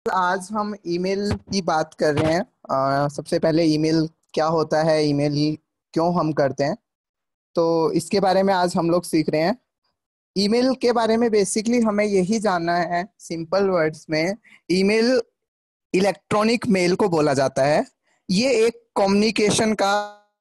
आज हम ईमेल की बात कर रहे हैं। सबसे पहले ईमेल क्या होता है, ईमेल क्यों हम करते हैं, तो इसके बारे में आज हम लोग सीख रहे हैं। ईमेल के बारे में बेसिकली हमें यही जानना है, सिंपल वर्ड्स में। ईमेल इलेक्ट्रॉनिक मेल को बोला जाता है। ये एक कम्युनिकेशन का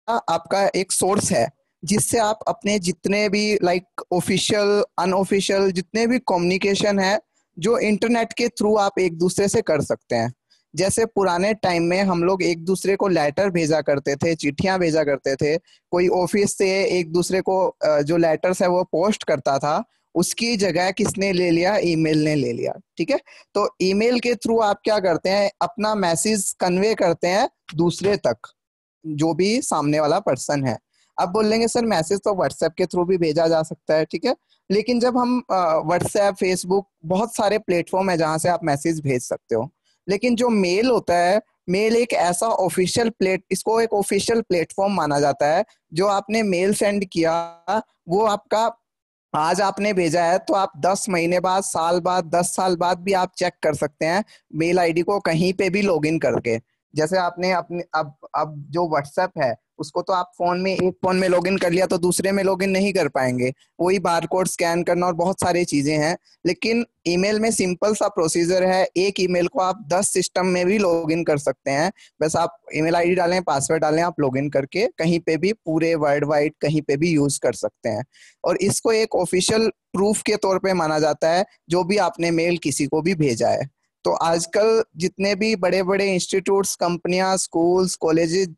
आपका एक सोर्स है, जिससे आप अपने जितने भी लाइक ऑफिशियल अनऑफिशियल जितने भी कम्युनिकेशन है, जो इंटरनेट के थ्रू आप एक दूसरे से कर सकते हैं। जैसे पुराने टाइम में हम लोग एक दूसरे को लेटर भेजा करते थे, चिट्ठियां भेजा करते थे। कोई ऑफिस से एक दूसरे को जो लेटर्स है वो पोस्ट करता था, उसकी जगह किसने ले लिया? ईमेल ने ले लिया। ठीक है। तो ईमेल के थ्रू आप क्या करते हैं, अपना मैसेज कन्वे करते हैं दूसरे तक, जो भी सामने वाला पर्सन है। अब बोलेंगे सर मैसेज तो व्हाट्सएप के थ्रू भी भेजा जा सकता है, ठीक है। लेकिन जब हम व्हाट्सएप, फेसबुक, बहुत सारे प्लेटफॉर्म है जहां से आप मैसेज भेज सकते हो। लेकिन जो मेल होता है, मेल एक ऐसा इसको एक ऑफिशियल प्लेटफॉर्म माना जाता है। जो आपने मेल सेंड किया, वो आपका आज आपने भेजा है तो आप 10 महीने बाद, साल बाद, 10 साल बाद भी आप चेक कर सकते हैं मेल आईडी को, कहीं पे भी लॉगिन करके। जैसे आपने अपने अब जो व्हाट्सएप है उसको तो आप एक फोन में लॉगिन कर लिया तो दूसरे में लॉगिन नहीं कर पाएंगे। वही बारकोड स्कैन करना और बहुत सारी चीजें हैं। लेकिन ईमेल में सिंपल सा प्रोसीजर है, एक ईमेल को आप 10 सिस्टम में भी लॉगिन कर सकते हैं। बस आप ईमेल आईडी डालें, पासवर्ड डालें, आप लॉगिन करके कहीं पे भी पूरे वर्ल्ड वाइड कहीं पे भी यूज कर सकते हैं। और इसको एक ऑफिशियल प्रूफ के तौर पे माना जाता है, जो भी आपने मेल किसी को भी भेजा है। तो आजकल जितने भी बड़े बड़े इंस्टीट्यूट्स, कंपनियां, स्कूल्स, कॉलेजेस,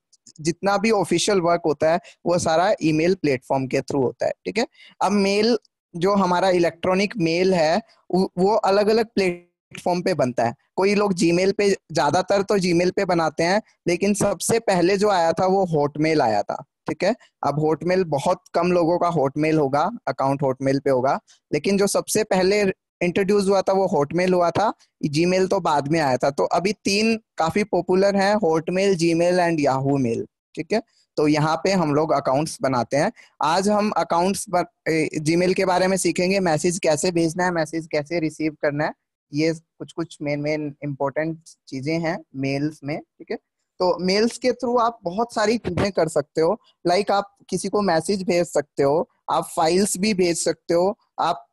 जितना भी ऑफिशियल वर्क होता है वो सारा ईमेल प्लेटफॉर्म के थ्रू होता है। ठीक है। अब मेल, जो हमारा इलेक्ट्रॉनिक मेल है, वो अलग अलग प्लेटफॉर्म पे बनता है। कोई लोग जीमेल पे, ज्यादातर तो जीमेल पे बनाते हैं, लेकिन सबसे पहले जो आया था वो हॉटमेल आया था। ठीक है। अब हॉटमेल, बहुत कम लोगों का हॉटमेल होगा, अकाउंट हॉटमेल पे होगा। लेकिन जो सबसे पहले इंट्रोड्यूस हुआ था वो हॉटमेल हुआ था। जीमेल तो बाद में आया था। तो अभी तीन काफी पॉपुलर हैं, Hotmail, Gmail and Yahoo mail. ठीक है। तो यहाँ पे हम लोग अकाउंट्स बनाते हैं। आज हम जीमेल के बारे में सीखेंगे, मैसेज कैसे भेजना है, मैसेज कैसे रिसीव करना है। ये कुछ कुछ मेन मेन इंपॉर्टेंट चीजें हैं मेल्स में। ठीक है। तो मेल्स के थ्रू आप बहुत सारी चीजें कर सकते हो। लाइक आप किसी को मैसेज भेज सकते हो, आप फाइल्स भी भेज सकते हो, आप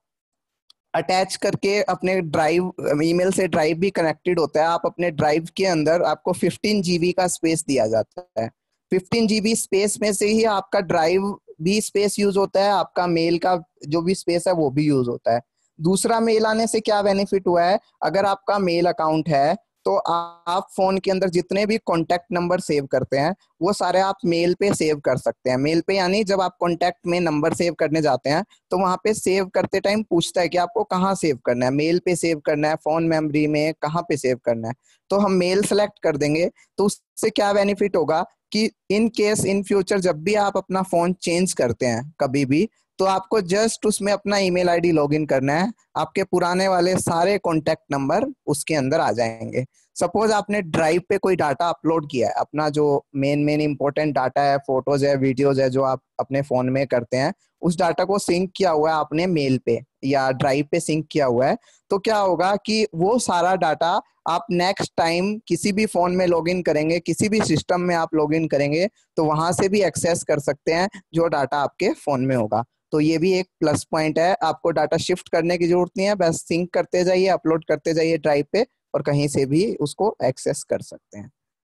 अटैच करके अपने ड्राइव, ईमेल से ड्राइव भी कनेक्टेड होता है। आप अपने ड्राइव के अंदर, आपको 15 GB का स्पेस दिया जाता है। 15 GB स्पेस में से ही आपका ड्राइव भी स्पेस यूज होता है, आपका मेल का जो भी स्पेस है वो भी यूज होता है। दूसरा, मेल आने से क्या बेनिफिट हुआ है, अगर आपका मेल अकाउंट है तो आप फोन के अंदर जितने भी कॉन्टेक्ट नंबर सेव करते हैं वो सारे आप मेल पे सेव कर सकते हैं। मेल पे यानी जब आप कॉन्टेक्ट में नंबर सेव करने जाते हैं तो वहां पे सेव करते टाइम पूछता है कि आपको कहाँ सेव करना है, मेल पे सेव करना है, फोन मेमोरी में, कहाँ पे सेव करना है। तो हम मेल सेलेक्ट कर देंगे। तो उससे क्या बेनिफिट होगा कि इन केस इन फ्यूचर जब भी आप अपना फोन चेंज करते हैं कभी भी, तो आपको जस्ट उसमें अपना ईमेल आईडी लॉगिन करना है, आपके पुराने वाले सारे कॉन्टेक्ट नंबर उसके अंदर आ जाएंगे। सपोज आपने ड्राइव पे कोई डाटा अपलोड किया है, अपना जो मेन मेन इंपॉर्टेंट डाटा है, फोटोज है, वीडियोज है, जो आप अपने फोन में करते हैं, उस डाटा को सिंक किया हुआ है आपने मेल पे या ड्राइव पे सिंक किया हुआ है। तो क्या होगा कि वो सारा डाटा आप नेक्स्ट टाइम किसी भी फोन में लॉगिन करेंगे, किसी भी सिस्टम में आप लॉगिन करेंगे, तो वहां से भी एक्सेस कर सकते हैं जो डाटा आपके फोन में होगा। तो ये भी एक प्लस पॉइंट है, आपको डाटा शिफ्ट करने की जरूरत नहीं है, बस सिंक करते जाइए, अपलोड करते जाइए ड्राइव पे, और कहीं से भी उसको एक्सेस कर सकते हैं।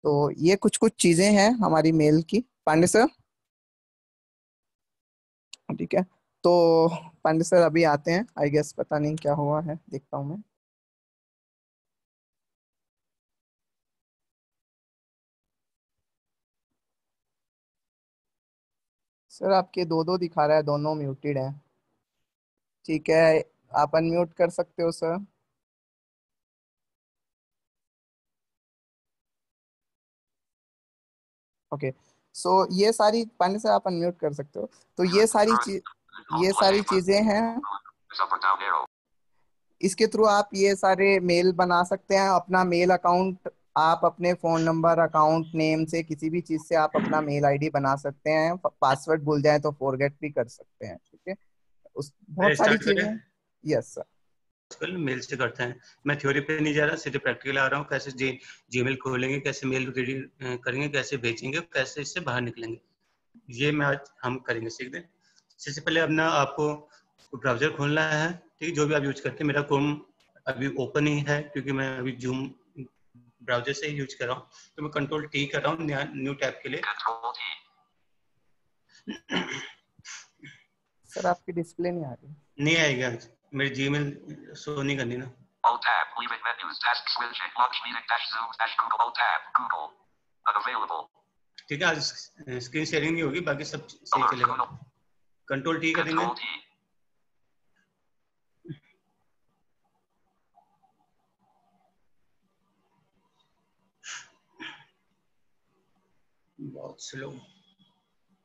तो ये कुछ कुछ चीजें हैं हमारी मेल की। पांडे सर, ठीक है। तो पांडे सर अभी आते हैं, आई गेस पता नहीं क्या हुआ है, देखता हूँ मैं। सर आपके दो दो दिखा रहा है, दोनों म्यूटेड है। ठीक है, आप अनम्यूट कर सकते हो सर। ओके। सो ये सारी, पांडे सर आप अनम्यूट कर सकते हो। तो ये सारी चीजें हैं। इसके थ्रू आप ये सारे मेल बना सकते हैं, अपना मेल अकाउंट, आप अपने फोन नंबर, अकाउंट नेम से, किसी भी चीज से आप अपना मेल आईडी बना सकते हैं। पासवर्ड भूल जाए तो फॉरगेट भी कर सकते हैं। ठीक है। उस बहुत सारी स्टार्ट चीजें। करें। Yes sir. आजकल मेल से करते हैं। मैं थ्योरी पे नहीं जा रहा, सीधे प्रैक्टिकल आ रहा हूँ। कैसे जीमेल खोलेंगे, कैसे मेल रेडी करेंगे, कैसे भेजेंगे, कैसे इससे बाहर निकलेंगे, ये मैं आज हम करेंगे, सीख दें। सबसे पहले अपना आपको ब्राउजर खोलना है, ठीक, जो भी आप यूज करते हैं। मेरा क्रोम अभी ओपन ही है क्योंकि मैं अभी जूम ब्राउजर से ही यूज कर रहा हूँ, तो मैं कंट्रोल टी कर रहा हूँ न्यू टैब के लिए। सर आपकी डिस्प्ले नहीं आ रही। नहीं आएगी आज, मेरी जीमेल शो नहीं करनी ना। Alt tab, leaving menus, task switching, launch meeting dash zoom dash Google, Alt tab, Google, unavailable. ठीक है, आज स्क्रीन शेयरिंग नहीं होगी, बाकी सब सही चलेगा। कंट्रोल टी करेंगे। बहुत slow.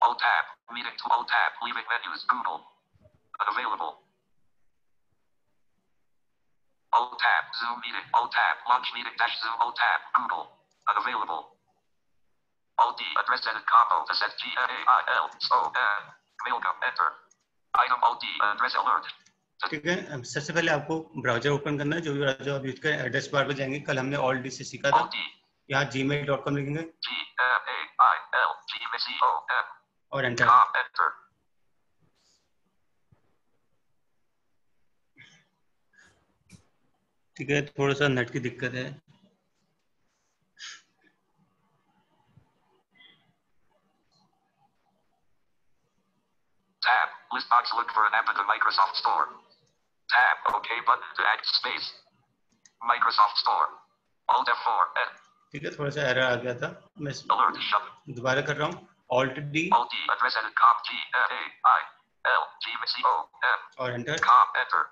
Alt tab, meeting to Alt tab, leaving menus, Google, unavailable. Alt tab, Zoom meeting, Alt tab, launch meeting dash Zoom, Alt tab, Google, unavailable. Alt D, address edit combo, set GAIL, mailcom, enter. Item Alt D, address alert. ठीक है, सबसे पहले आपको browser open करना है, जो भी browser आप यूज करें। एड्रेस बार पे जाएंगे, कल हमने ऑल डी से सीखा था। यहाँ gmail.com लिखेंगे और एंटर। ठीक है, थोड़ा सा नेट की दिक्कत है। Tab, list box, look for an app in the Microsoft Store. Tab, OK button to add space. Microsoft Store. Alt F4, N. ठीक है, थोड़ा सा एरर आ गया था, मैं दोबारा कर रहा हूँ। Alt D, Alt D, address edit com, GAIL, GMCOM, और enter. com, enter.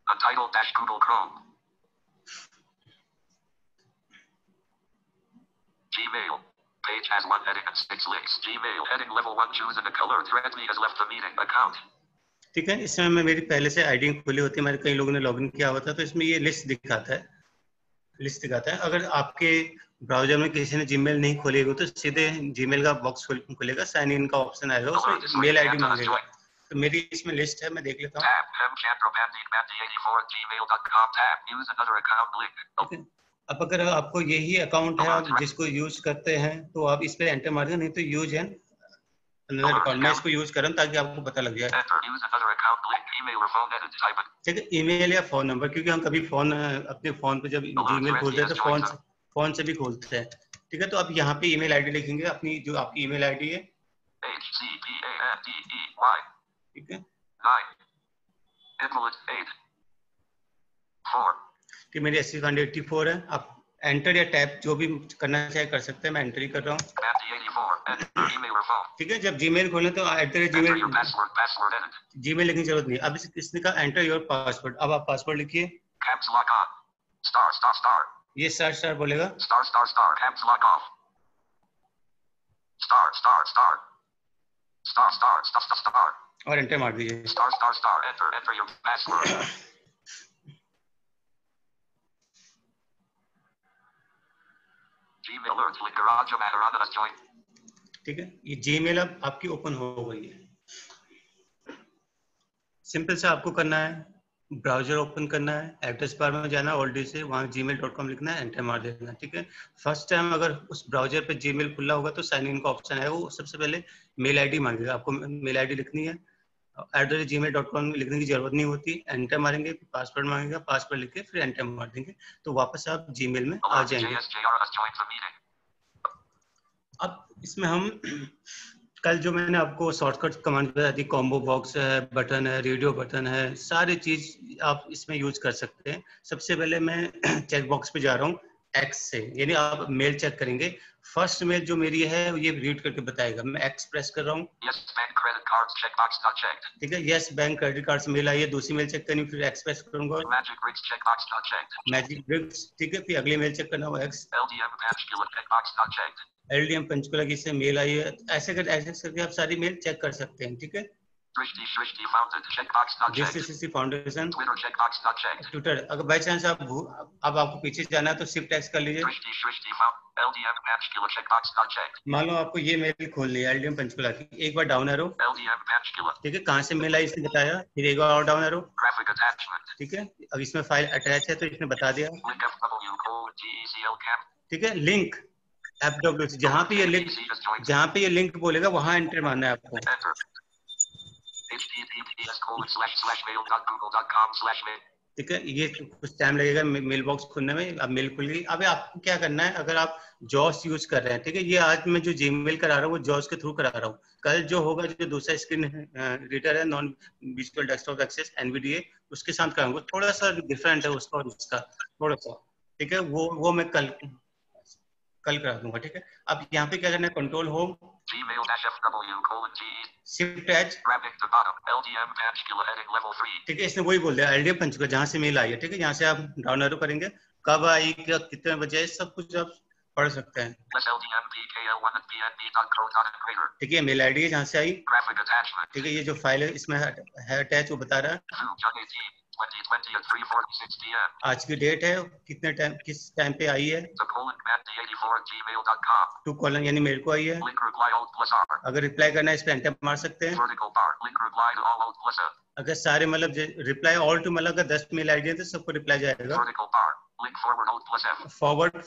Untitled dash Google Chrome. Gmail. Page has one heading and 6 links. Gmail heading level 1, choose in the color. Threadme has left the meeting account. ठीक है, इसमें मैं मेरी पहले से ID खुली होती है, मेरे कई लोगों ने लॉगिन किया होता है, तो इसमें ये लिस्ट दिखाता है। अगर आपके ब्राउजर में किसी ने जीमेल नहीं खोली हो तो सीधे जीमेल का बॉक्स खुलेगा, साइन इन का ऑप्शन आएगा, उसमें मेल आईडी मांगेगा। तो मेरी इसमें लिस्ट है, मैं देख लेता हूँ। अब अगर आपको यही अकाउंट है, आप जिसको यूज करते हैं, तो आप इस पे एंटर मारिए, नहीं तो यूज एंड अनदर अकाउंट। मैं इसको यूज कर रहा हूँ ताकि आपको पता लग जाए। ठीक है, ईमेल या फोन नंबर, क्योंकि हम कभी फोन अपने फोन पे जब जीमेल खोलते हैं तो फोन से भी खोलते हैं। ठीक है, तो आप यहाँ पे ईमेल आईडी लिखेंगे, अपनी जो आपकी ईमेल आईडी है। ठीक है, कि मेरी 8084 है। आप एंटर या टैप जो भी करना चाहे कर सकते हैं, मैं एंटर ही कर रहा हूँ। ठीक है, जब जीमेल खोलें तो जीमेल लिखने की जरूरत नहीं। अब इसने कहा एंटर योर पासवर्ड। अब आप पासवर्ड लिखिए। ये स्टार बोलेगा। और एंटर मार दीजिए। ठीक है, ये जीमेल अब आपकी ओपन हो गई है। सिंपल से आपको करना है, ब्राउजर ओपन करना है, एड्रेस बार में जाना है, ऑलरेडी से वहाँ gmail.com लिखना है, एंटर मार देना। ठीक है, फर्स्ट टाइम अगर उस ब्राउजर पे जीमेल खुला होगा तो साइन इन का ऑप्शन है, वो सबसे पहले मेल आईडी मांगेगा। आपको मेल आईडी लिखनी है, @gmail.com लिखने की जरूरत नहीं होती। एंटर मारेंगे, पासवर्ड मांगेगा, पासवर्ड लिख के फिर एंटर मार देंगे, तो वापस आप जीमेल में आ जाएंगे। अब इसमें हम कल जो मैंने आपको शॉर्टकट कमांड बताई थी, कॉम्बो बॉक्स है, बटन है, रेडियो बटन है, सारी चीज आप इसमें यूज कर सकते हैं। सबसे पहले मैं चेक बॉक्स पे जा रहा हूँ एक्स से, यानी आप मेल चेक करेंगे। फर्स्ट मेल जो मेरी है ये रीड करके बताएगा। मैं एक्स प्रेस कर रहा हूँ। ठीक है, यस बैंक क्रेडिट कार्ड से मेल आई है। दूसरी मेल चेक करनी, फिर एक्स प्रेस करूंगा। मैजिक ब्रिक्स, ठीक है, फिर अगली मेल चेक करना होगा एक्स। LDM पंचकुला की से मेल आई है। ऐसे करके आप सारी मेल चेक कर सकते हैं। ठीक है, Shrishti founded. Checkbox not checked. DCCC foundation, Twitter checkbox not checked. Twitter. अगर बाई चांस अब आपको पीछे जाना है तो शिफ्ट एक्स कर लीजिए। Shrishti found. LDM Panchkula checkbox not checked. मान लो आपको ये मेल खोलनी है LDM पंचकुला की, एक बार डाउन एरो, LDM Panchkula. ठीक है, कहाँ से मेल आई इसने बताया, फिर एक बार और डाउन एरो, Graphic attachment. ठीक है। अब इसमें फाइल अटैच है तो इसने बता दिया, Link FW:GECL camp. ठीक है। लिंक FWC, जहाँ पे ये लिंक बोलेगा वहां एंटर मारना है आपको। Enter. https://mail.google.com/mail. ठीक है, ये कुछ टाइम लगेगा मेल बॉक्स खुलने में। अब मेल खुल गई। अब आपको क्या करना है, अगर आप जॉस यूज कर रहे हैं, ठीक है, ये आज मैं जो जीमेल करा रहा हूँ वो जॉस के थ्रू करा रहा हूँ। कल जो होगा, जो दूसरा स्क्रीन रीडर है, non visual desktop access NVDA, उसके साथ कराऊंगा। थोड़ा सा डिफरेंट है उसका और इसका, थोड़ा सा, ठीक है। वो मैं कल करा दूंगा, ठीक है। अब यहाँ पे क्या करना है, control home, Gmail-FW:GE. Shift H, Grabbing to bottom. LDM Panchkula heading level 3. ठीक है। इसने वही बोल दिया LDM पंचकुला जहाँ से मेल आई है, ठीक है। यहाँ से आप डाउन एरो करेंगे, कब आई, क्या, कितने बजे, सब कुछ आप पढ़ सकते हैं। LDMPKL1@bnb.co.creator. ठीक है, मेल आईडी है जहाँ से आई, Graphic attachment. ठीक है। ये जो फाइल है इसमें है अटैच, वो बता रहा है 2020 at 3:46 p.m. आज की डेट है, कितने टाइम, किस टाइम पे आई है, @84@gmail.com. 2 कॉलन यानी मेल को आई है। Link reply Alt+R. अगर रिप्लाई करना है इस पे एंटर मार सकते हैं। Vertical bar. Link reply to all Alt+F. अगर सारे मतलब रिप्लाई ऑल टू, मतलब अगर 10 मेल आईडी है तो सबको रिप्लाई जाएगा। Vertical bar. Link forward Alt+F.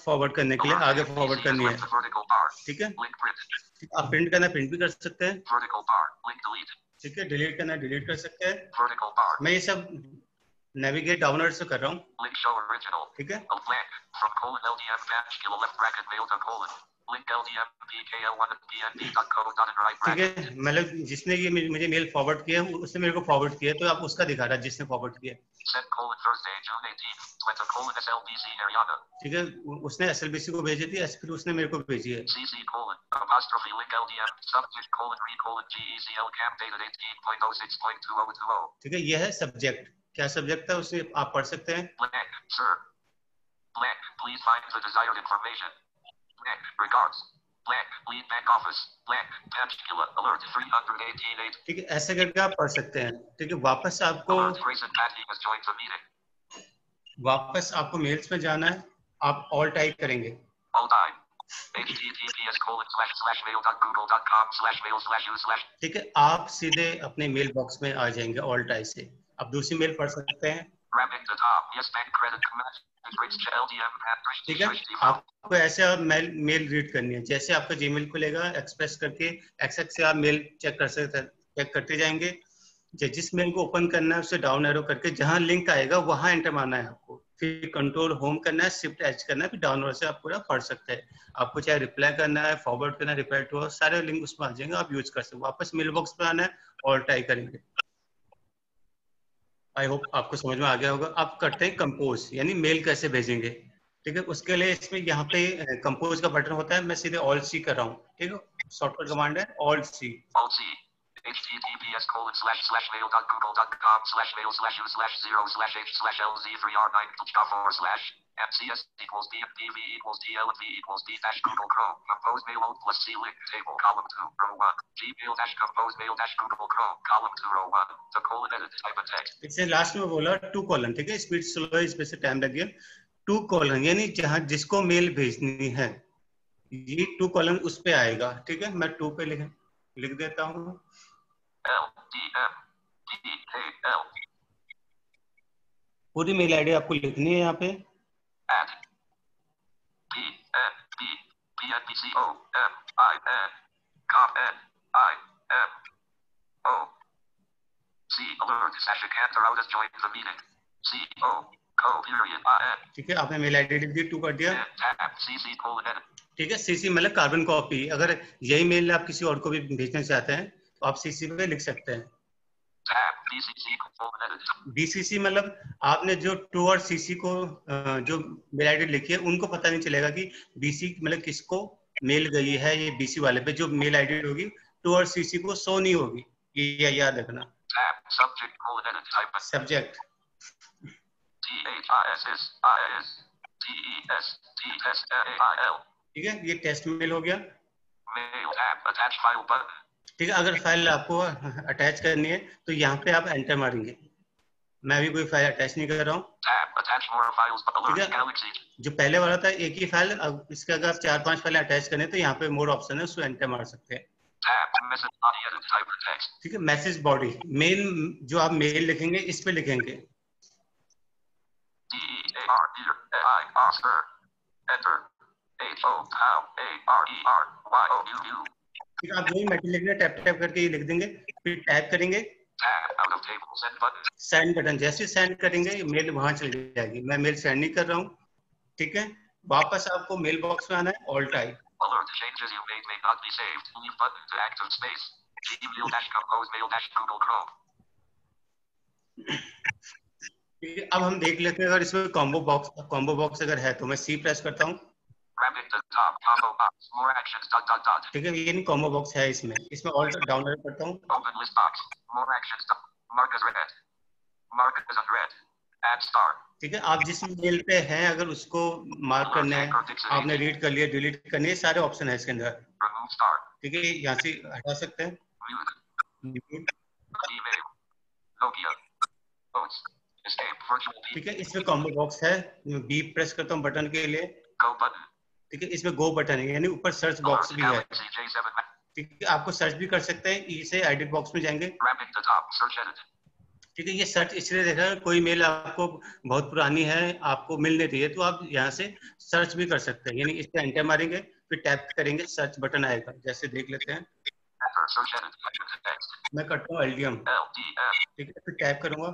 Forward करने के लिए आगे फॉरवर्ड करनी है, Vertical bar. ठीक है। Link print. आप प्रिंट करना प्रिंट भी कर सकते हैं, Vertical bar. Link delete. ठीक है। डिलीट करना डिलीट कर सकते हैं। Vertical bar. मैं ये सब नेविगेट डाउनलोड से कर रहा हूँ, Link show original. ठीक है। Blank. From LDM Panchkula left bracket mail to : Link LDMPKL1@bnb.co.in right ठीक bracket. है, मतलब जिसने ये मुझे मेल फॉरवर्ड किया उसने मेरे को फॉरवर्ड किया, तो आप उसका दिखा रहा है जिसने फॉरवर्ड किया, Sent : Thursday, June 18th. Twenta : SLBC Haryana. ठीक है। उसने SLBC को भेजी थी, फिर उसने मेरे को भेजी है। CC : Link LDM subject : GECL camp dated 18.06.2020. ठीक है, ये है सब्जेक्ट। क्या सब्जेक्ट था उसे आप पढ़ सकते हैं। Blank, sir. Blank, please find the desired information. Blank, regards. Blank, lead bank office. Blank, Panchkula, alert 318.8. ठीक है, ऐसे करके आप पढ़ सकते हैं, ठीक है। वापस आपको मेल्स में जाना है, आप ऑल टाइप करेंगे। All time. https://mail.google.com/mail/u/. ठीक है, आप सीधे अपने मेल बॉक्स में आ जाएंगे ऑल टाइप से। आप दूसरी मेल पढ़ सकते हैं, Grabbing the top. Yes, bank credit. ठीक है। आपको ऐसे आप मेल रीड करनी है, जैसे आपका जीमेल खुलेगा एक्सप्रेस करके एक्सेस से आप मेल चेक कर सकते हैं, चेक करते जाएंगे। जिस मेल को ओपन करना है उसे डाउन एरो करके जहां लिंक आएगा वहां एंटर मारना है आपको, फिर कंट्रोल होम करना है, शिफ्ट एच करना है, फिर डाउन एरो से आप पूरा पढ़ सकते हैं। आपको चाहे रिप्लाई करना है, फॉरवर्ड करना है, रिप्लाई टू, सारे लिंक उसमें आ जाएंगे, आप यूज कर सकते हैं। वापस मेल बॉक्स पे आना है और टाइप करेंगे। आई होप आपको समझ में आ गया होगा। आप करते हैं कंपोज, यानी मेल कैसे भेजेंगे, ठीक है। उसके लिए इसमें यहाँ पे कंपोज का बटन होता है, मैं सीधे ऑल सी कर रहा हूँ, ठीक है। शॉर्टकट कमांड है all C. https://mail.google.com/mail/u/0/h/lz3r9 MCS equals BV equals DLV equals D dash Google Chrome. Compose mail Alt plus C link table column 2 row 1. Gmail dash compose mail dash Google Chrome column 2 row 1. The colon edit type of text. इससे last में बोला 2 colon, ठीक है। Speed slow है, इसमें से time लग गया। 2 कॉलन यानी जहां जिसको मेल भेजनी है ये 2 कॉलन उस पे आएगा, ठीक है। मैं 2 पे लिख देता हूँ LDMPKL. पूरी मेल आईडी आपको लिखनी है यहाँ पे। ठीक है, आपने मेल आईडी लिख दी, 2 कर दिया, ठीक है। सीसी मतलब कार्बन कॉपी। अगर यही मेल आप किसी और को भी भेजना चाहते हैं तो आप सीसी पे लिख सकते हैं। BCC मतलब आपने जो 2 और CC को जो मेल आईडी लिखी है उनको पता नहीं चलेगा कि BC मतलब किसको मेल गई है। ये BC वाले पे जो मेल आईडी होगी 2 और CC को शो नहीं होगी, ये याद रखना। सब्जेक्ट ठीक है, ये टेस्ट मेल हो गया। ठीक है, अगर फाइल आपको अटैच करनी है तो यहाँ पे आप एंटर मारेंगे। मैं अभी कोई फाइल अटैच नहीं कर रहा हूँ। ठीक है, जो पहले वाला था एक ही फाइल, अब इसके अगर आप 4-5 फाइल अटैच करें तो यहाँ पे मोर ऑप्शन है, उसको एंटर मार सकते हैं। ठीक है, मैसेज बॉडी, मेल, जो आप मेल लिखेंगे इस पे लिखेंगे। ठीक है, आप जो ही मैसेज लिख रहे हैं टैप टैप करके ये लिख देंगे, फिर टाइप करेंगे सेंड बटन। जैसे सेंड करेंगे मेल वहां चली जाएगी। मैं मेल सेंड नहीं कर रहा हूँ। ठीक है, वापस आपको मेल बॉक्स में आना है, ऑल टाइप। ठीक है, अब हम देख लेते हैं अगर इसमें कॉम्बो बॉक्स अगर है तो मैं सी प्रेस करता हूँ। ठीक है, ये नहीं कॉम्बो बॉक्स है इसमें ऑल डाउनलोड करता हूँ। ठीक है, आप जिस मेल पे हैं अगर उसको मार्क करना है, आपने रीड कर लिया, डिलीट करनी है, सारे ऑप्शन है इसके अंदर। ठीक है, यहाँ से हटा सकते हैं। ठीक है, इसमें कॉम्बो बॉक्स है, बी प्रेस करता हूँ बटन के लिए। ठीक है, इसमें गो बटन है, यानी ऊपर सर्च बॉक्स भी है। ठीक है, आपको सर्च भी कर सकते हैं, ई से एडिट बॉक्स में जाएंगे। ठीक है, ये सर्च इसलिए देख रहा है, कोई मेल आपको बहुत पुरानी है, आपको मिल नहीं रही है, तो आप यहाँ से सर्च भी कर सकते हैं, यानी इस पे एंटर मारेंगे, फिर टैप करेंगे, सर्च बटन आएगा। जैसे देख लेते हैं, मैं करता हूँ LDM। ठीक है, फिर टैप करूंगा।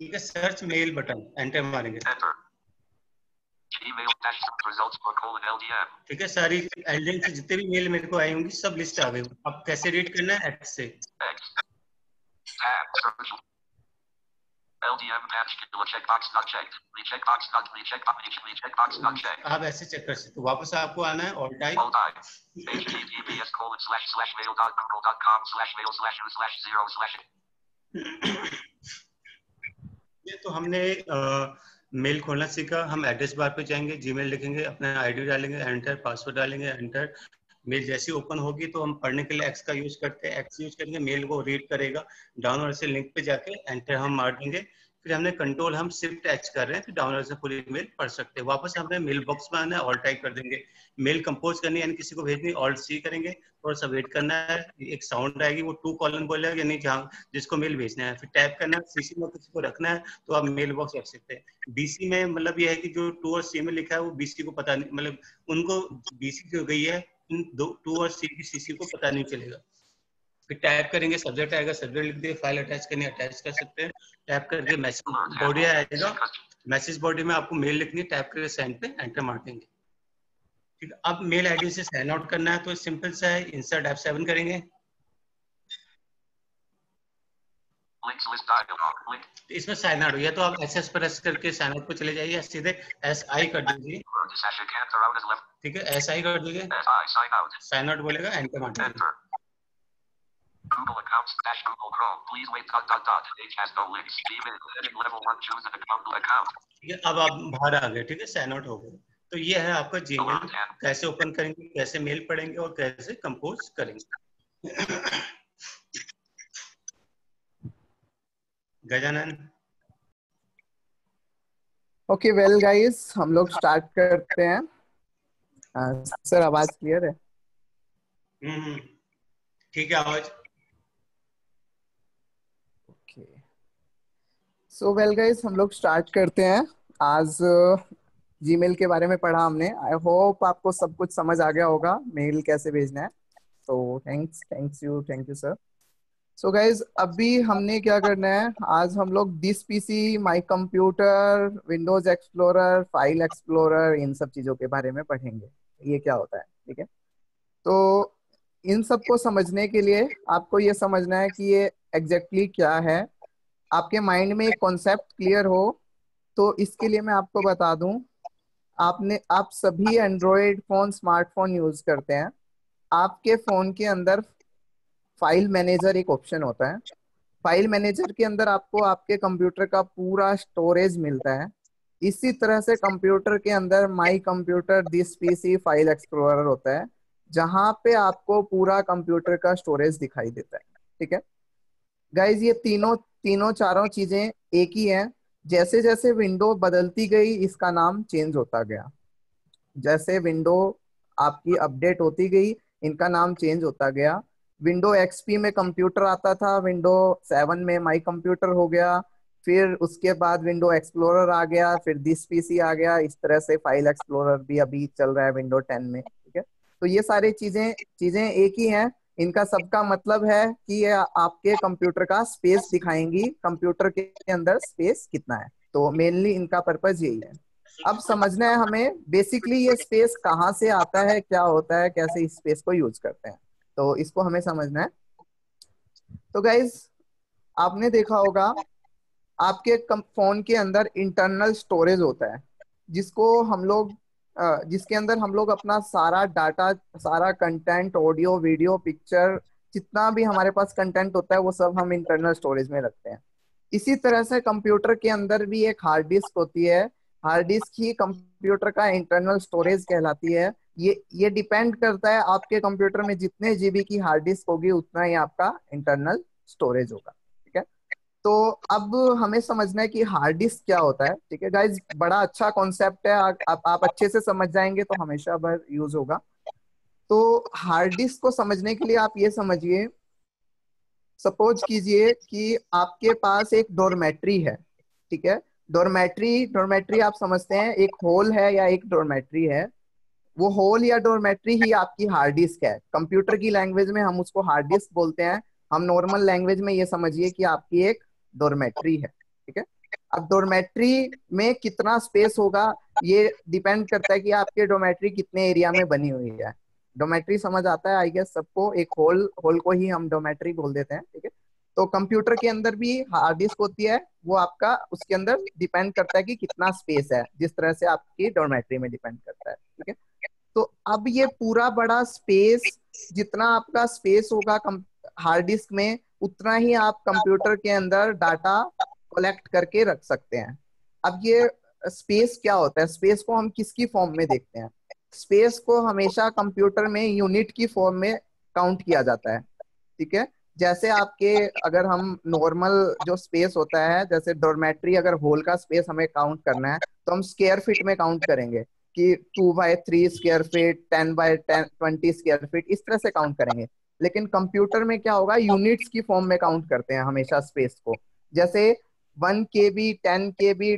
ठीक है, सर्च मेल बटन, एंटर मारेंगे। ठीक है, सारी LDM से जितने भी मेल मेरे को आई होंगी सब लिस्ट आ गई। अब कैसे रीड करना है? X से। आप ऐसे चेक कर सकते हो। वापस आपको आना है ऑल टाइप। ये तो हमने मेल खोलना सीखा। हम एड्रेस बार पे जाएंगे, जीमेल लिखेंगे, अपना आईडी डालेंगे, एंटर, पासवर्ड डालेंगे, एंटर। मेल जैसी ओपन होगी तो हम पढ़ने के लिए एक्स का यूज करते हैं, एक्स यूज करेंगे, मेल को रीड करेगा। डाउनलोड से लिंक पे जाके एंटर हम मार देंगे। फिर हमने कंट्रोल हम शिफ्ट एच कर रहे हैं, फिर डाउनलोड से पूरी मेल पढ़ सकते हैं। वापस हमने मेल बॉक्स में आना है, ऑल टाइप कर देंगे। मेल कंपोज करनी है यानी किसी को भेजनी, ऑल्ट सी करेंगे, थोड़ा सा वेट करना है, एक साउंड आएगी, वो 2 कॉलन बोलेगा, यानी जहाँ जिसको मेल भेजना है, फिर टाइप करना है। सीसी में किसी को रखना है तो आप मेल बॉक्स रख सकते हैं। बीसी में मतलब ये है कि जो 2 और सी में लिखा है वो बीसी को पता नहीं, मतलब उनको बीसी की हो गई है, इन 2 और सी की सीसी को पता नहीं चलेगा। फिर टाइप करेंगे, सब्जेक्ट आएगा, सब्जेक्ट लिख दिए, फाइल अटैच करनी अटैच कर सकते हैं। टैप करके मैसेज बॉडी आएगा, मैसेज बॉडी में आपको मेल लिखनी है, टैप करके सेंड पे एंटर मार देंगे। ठीक है, अब मेल आईडी से साइन आउट करना है तो सिंपल सा है, इंसर्ट F7 करेंगे। इसमें साइन आउट या तो आप SS प्रेस करके साइन आउट पे चले जाइए, सीधे SI कर दीजिए। ठीक है, SI कर दीजिए, साइन आउट बोलेगा, एंटर मार दीजिए। Google accounts Google Chrome. Please wait. Page has no links. Heading level 1. Choose an account. ठीक है, अब आप बाहर आ गए। ठीक है, साइन आउट हो गए। तो ये है आपका जीमेल, कैसे ओपन करेंगे, कैसे मेल पढ़ेंगे और कैसे कंपोज करेंगे। गजानन। ओके वेल गाइस, हम लोग स्टार्ट करते हैं। सर आवाज क्लियर है? ठीक है, आवाज। ओके सो वेल गाइस, हम लोग स्टार्ट करते हैं। आज जीमेल के बारे में पढ़ा हमने। आई होप आपको सब कुछ समझ आ गया होगा, मेल कैसे भेजना है। तो thank you sir. So guys, अभी हमने क्या करना है, आज हम लोग this PC, my computer, Windows Explorer, file explorer, इन सब चीजों के बारे में पढ़ेंगे, ये क्या होता है। ठीक है, तो इन सब को समझने के लिए आपको ये समझना है कि ये एग्जैक्टली क्या है। आपके माइंड में एक कॉन्सेप्ट क्लियर हो, तो इसके लिए मैं आपको बता दूं, आप सभी एंड्रॉयड फोन, स्मार्टफोन यूज करते हैं। आपके फोन के अंदर फाइल मैनेजर एक ऑप्शन होता है। फाइल मैनेजर के अंदर आपको आपके कंप्यूटर का पूरा स्टोरेज मिलता है। इसी तरह से कंप्यूटर के अंदर my computer this PC file explorer होता है, जहां पे आपको पूरा कंप्यूटर का स्टोरेज दिखाई देता है। ठीक है गाइज, ये तीनों तीनों चारों चीजें एक ही हैं। जैसे जैसे विंडो बदलती गई इसका नाम चेंज होता गया। जैसे विंडो आपकी अपडेट होती गई इनका नाम चेंज होता गया। विंडो एक्सपी में कंप्यूटर आता था, विंडो 7 में माई कंप्यूटर हो गया, फिर उसके बाद विंडो एक्सप्लोरर आ गया, फिर दिस पीसी आ गया। इस तरह से फाइल एक्सप्लोरर भी अभी चल रहा है विंडो 10 में। ठीक है, तो ये सारी चीजें चीजें एक ही हैं। इनका सबका मतलब है कि ये आपके कंप्यूटर का स्पेस दिखाएंगी, कंप्यूटर के अंदर स्पेस कितना है। तो मेनली इनका पर्पज यही है। अब समझना है हमें बेसिकली ये स्पेस कहाँ से आता है, क्या होता है, कैसे इस स्पेस को यूज करते हैं, तो इसको हमें समझना है। तो गाइज, आपने देखा होगा आपके फोन के अंदर इंटरनल स्टोरेज होता है, जिसको हम लोग जिसके अंदर हम लोग अपना सारा डाटा, सारा कंटेंट, ऑडियो वीडियो पिक्चर, जितना भी हमारे पास कंटेंट होता है वो सब हम इंटरनल स्टोरेज में रखते हैं। इसी तरह से कंप्यूटर के अंदर भी एक हार्ड डिस्क होती है। हार्ड डिस्क ही कंप्यूटर का इंटरनल स्टोरेज कहलाती है। ये डिपेंड करता है आपके कंप्यूटर में जितने जीबी की हार्ड डिस्क होगी उतना ही आपका इंटरनल स्टोरेज होगा। ठीक है, तो अब हमें समझना है कि हार्ड डिस्क क्या होता है। ठीक है गाइज, बड़ा अच्छा कॉन्सेप्ट है, आप अच्छे से समझ जाएंगे तो हमेशा भर यूज होगा। तो हार्ड डिस्क को समझने के लिए आप ये समझिए, सपोज कीजिए कि आपके पास एक डोरमेट्री है। ठीक है, डोरमेट्री डोरमेट्री आप समझते हैं, एक होल है या एक डोरमेट्री है। वो होल या डोरमेट्री ही आपकी हार्ड डिस्क है। कंप्यूटर की लैंग्वेज में हम उसको हार्ड डिस्क बोलते हैं, हम नॉर्मल लैंग्वेज में ये समझिए कि आपकी एक डोरमेट्री है। ठीक है, अब डोरमेट्री में कितना स्पेस होगा ये डिपेंड करता है कि आपके डोरमेट्री कितने एरिया में बनी हुई है। डोरमेट्री समझ आता है आई गेस सबको, एक होल होल को ही हम डोरमेट्री बोल देते हैं। ठीक है, तो कंप्यूटर के अंदर भी हार्ड डिस्क होती है, वो आपका उसके अंदर डिपेंड करता है कि कितना स्पेस है, जिस तरह से आपकी डोरमेट्री में डिपेंड करता है। ठीक है, तो अब ये पूरा बड़ा स्पेस, जितना आपका स्पेस होगा हार्ड डिस्क में, उतना ही आप कंप्यूटर के अंदर डाटा कलेक्ट करके रख सकते हैं। अब ये स्पेस क्या होता है, स्पेस को हम किसकी फॉर्म में देखते हैं? स्पेस को हमेशा कंप्यूटर में यूनिट की फॉर्म में काउंट किया जाता है। ठीक है, जैसे आपके अगर हम नॉर्मल जो स्पेस होता है, जैसे डॉर्मेट्री अगर होल का स्पेस हमें काउंट करना है तो हम स्क्वायर फीट में काउंट करेंगे कि 2/3 स्क्वायर फीट, 10/10, 20 स्क्वायर फीट, इस तरह से काउंट करेंगे। लेकिन कंप्यूटर में क्या होगा, यूनिट्स की फॉर्म में काउंट करते हैं हमेशा स्पेस को। जैसे 1 KB, 10 KB,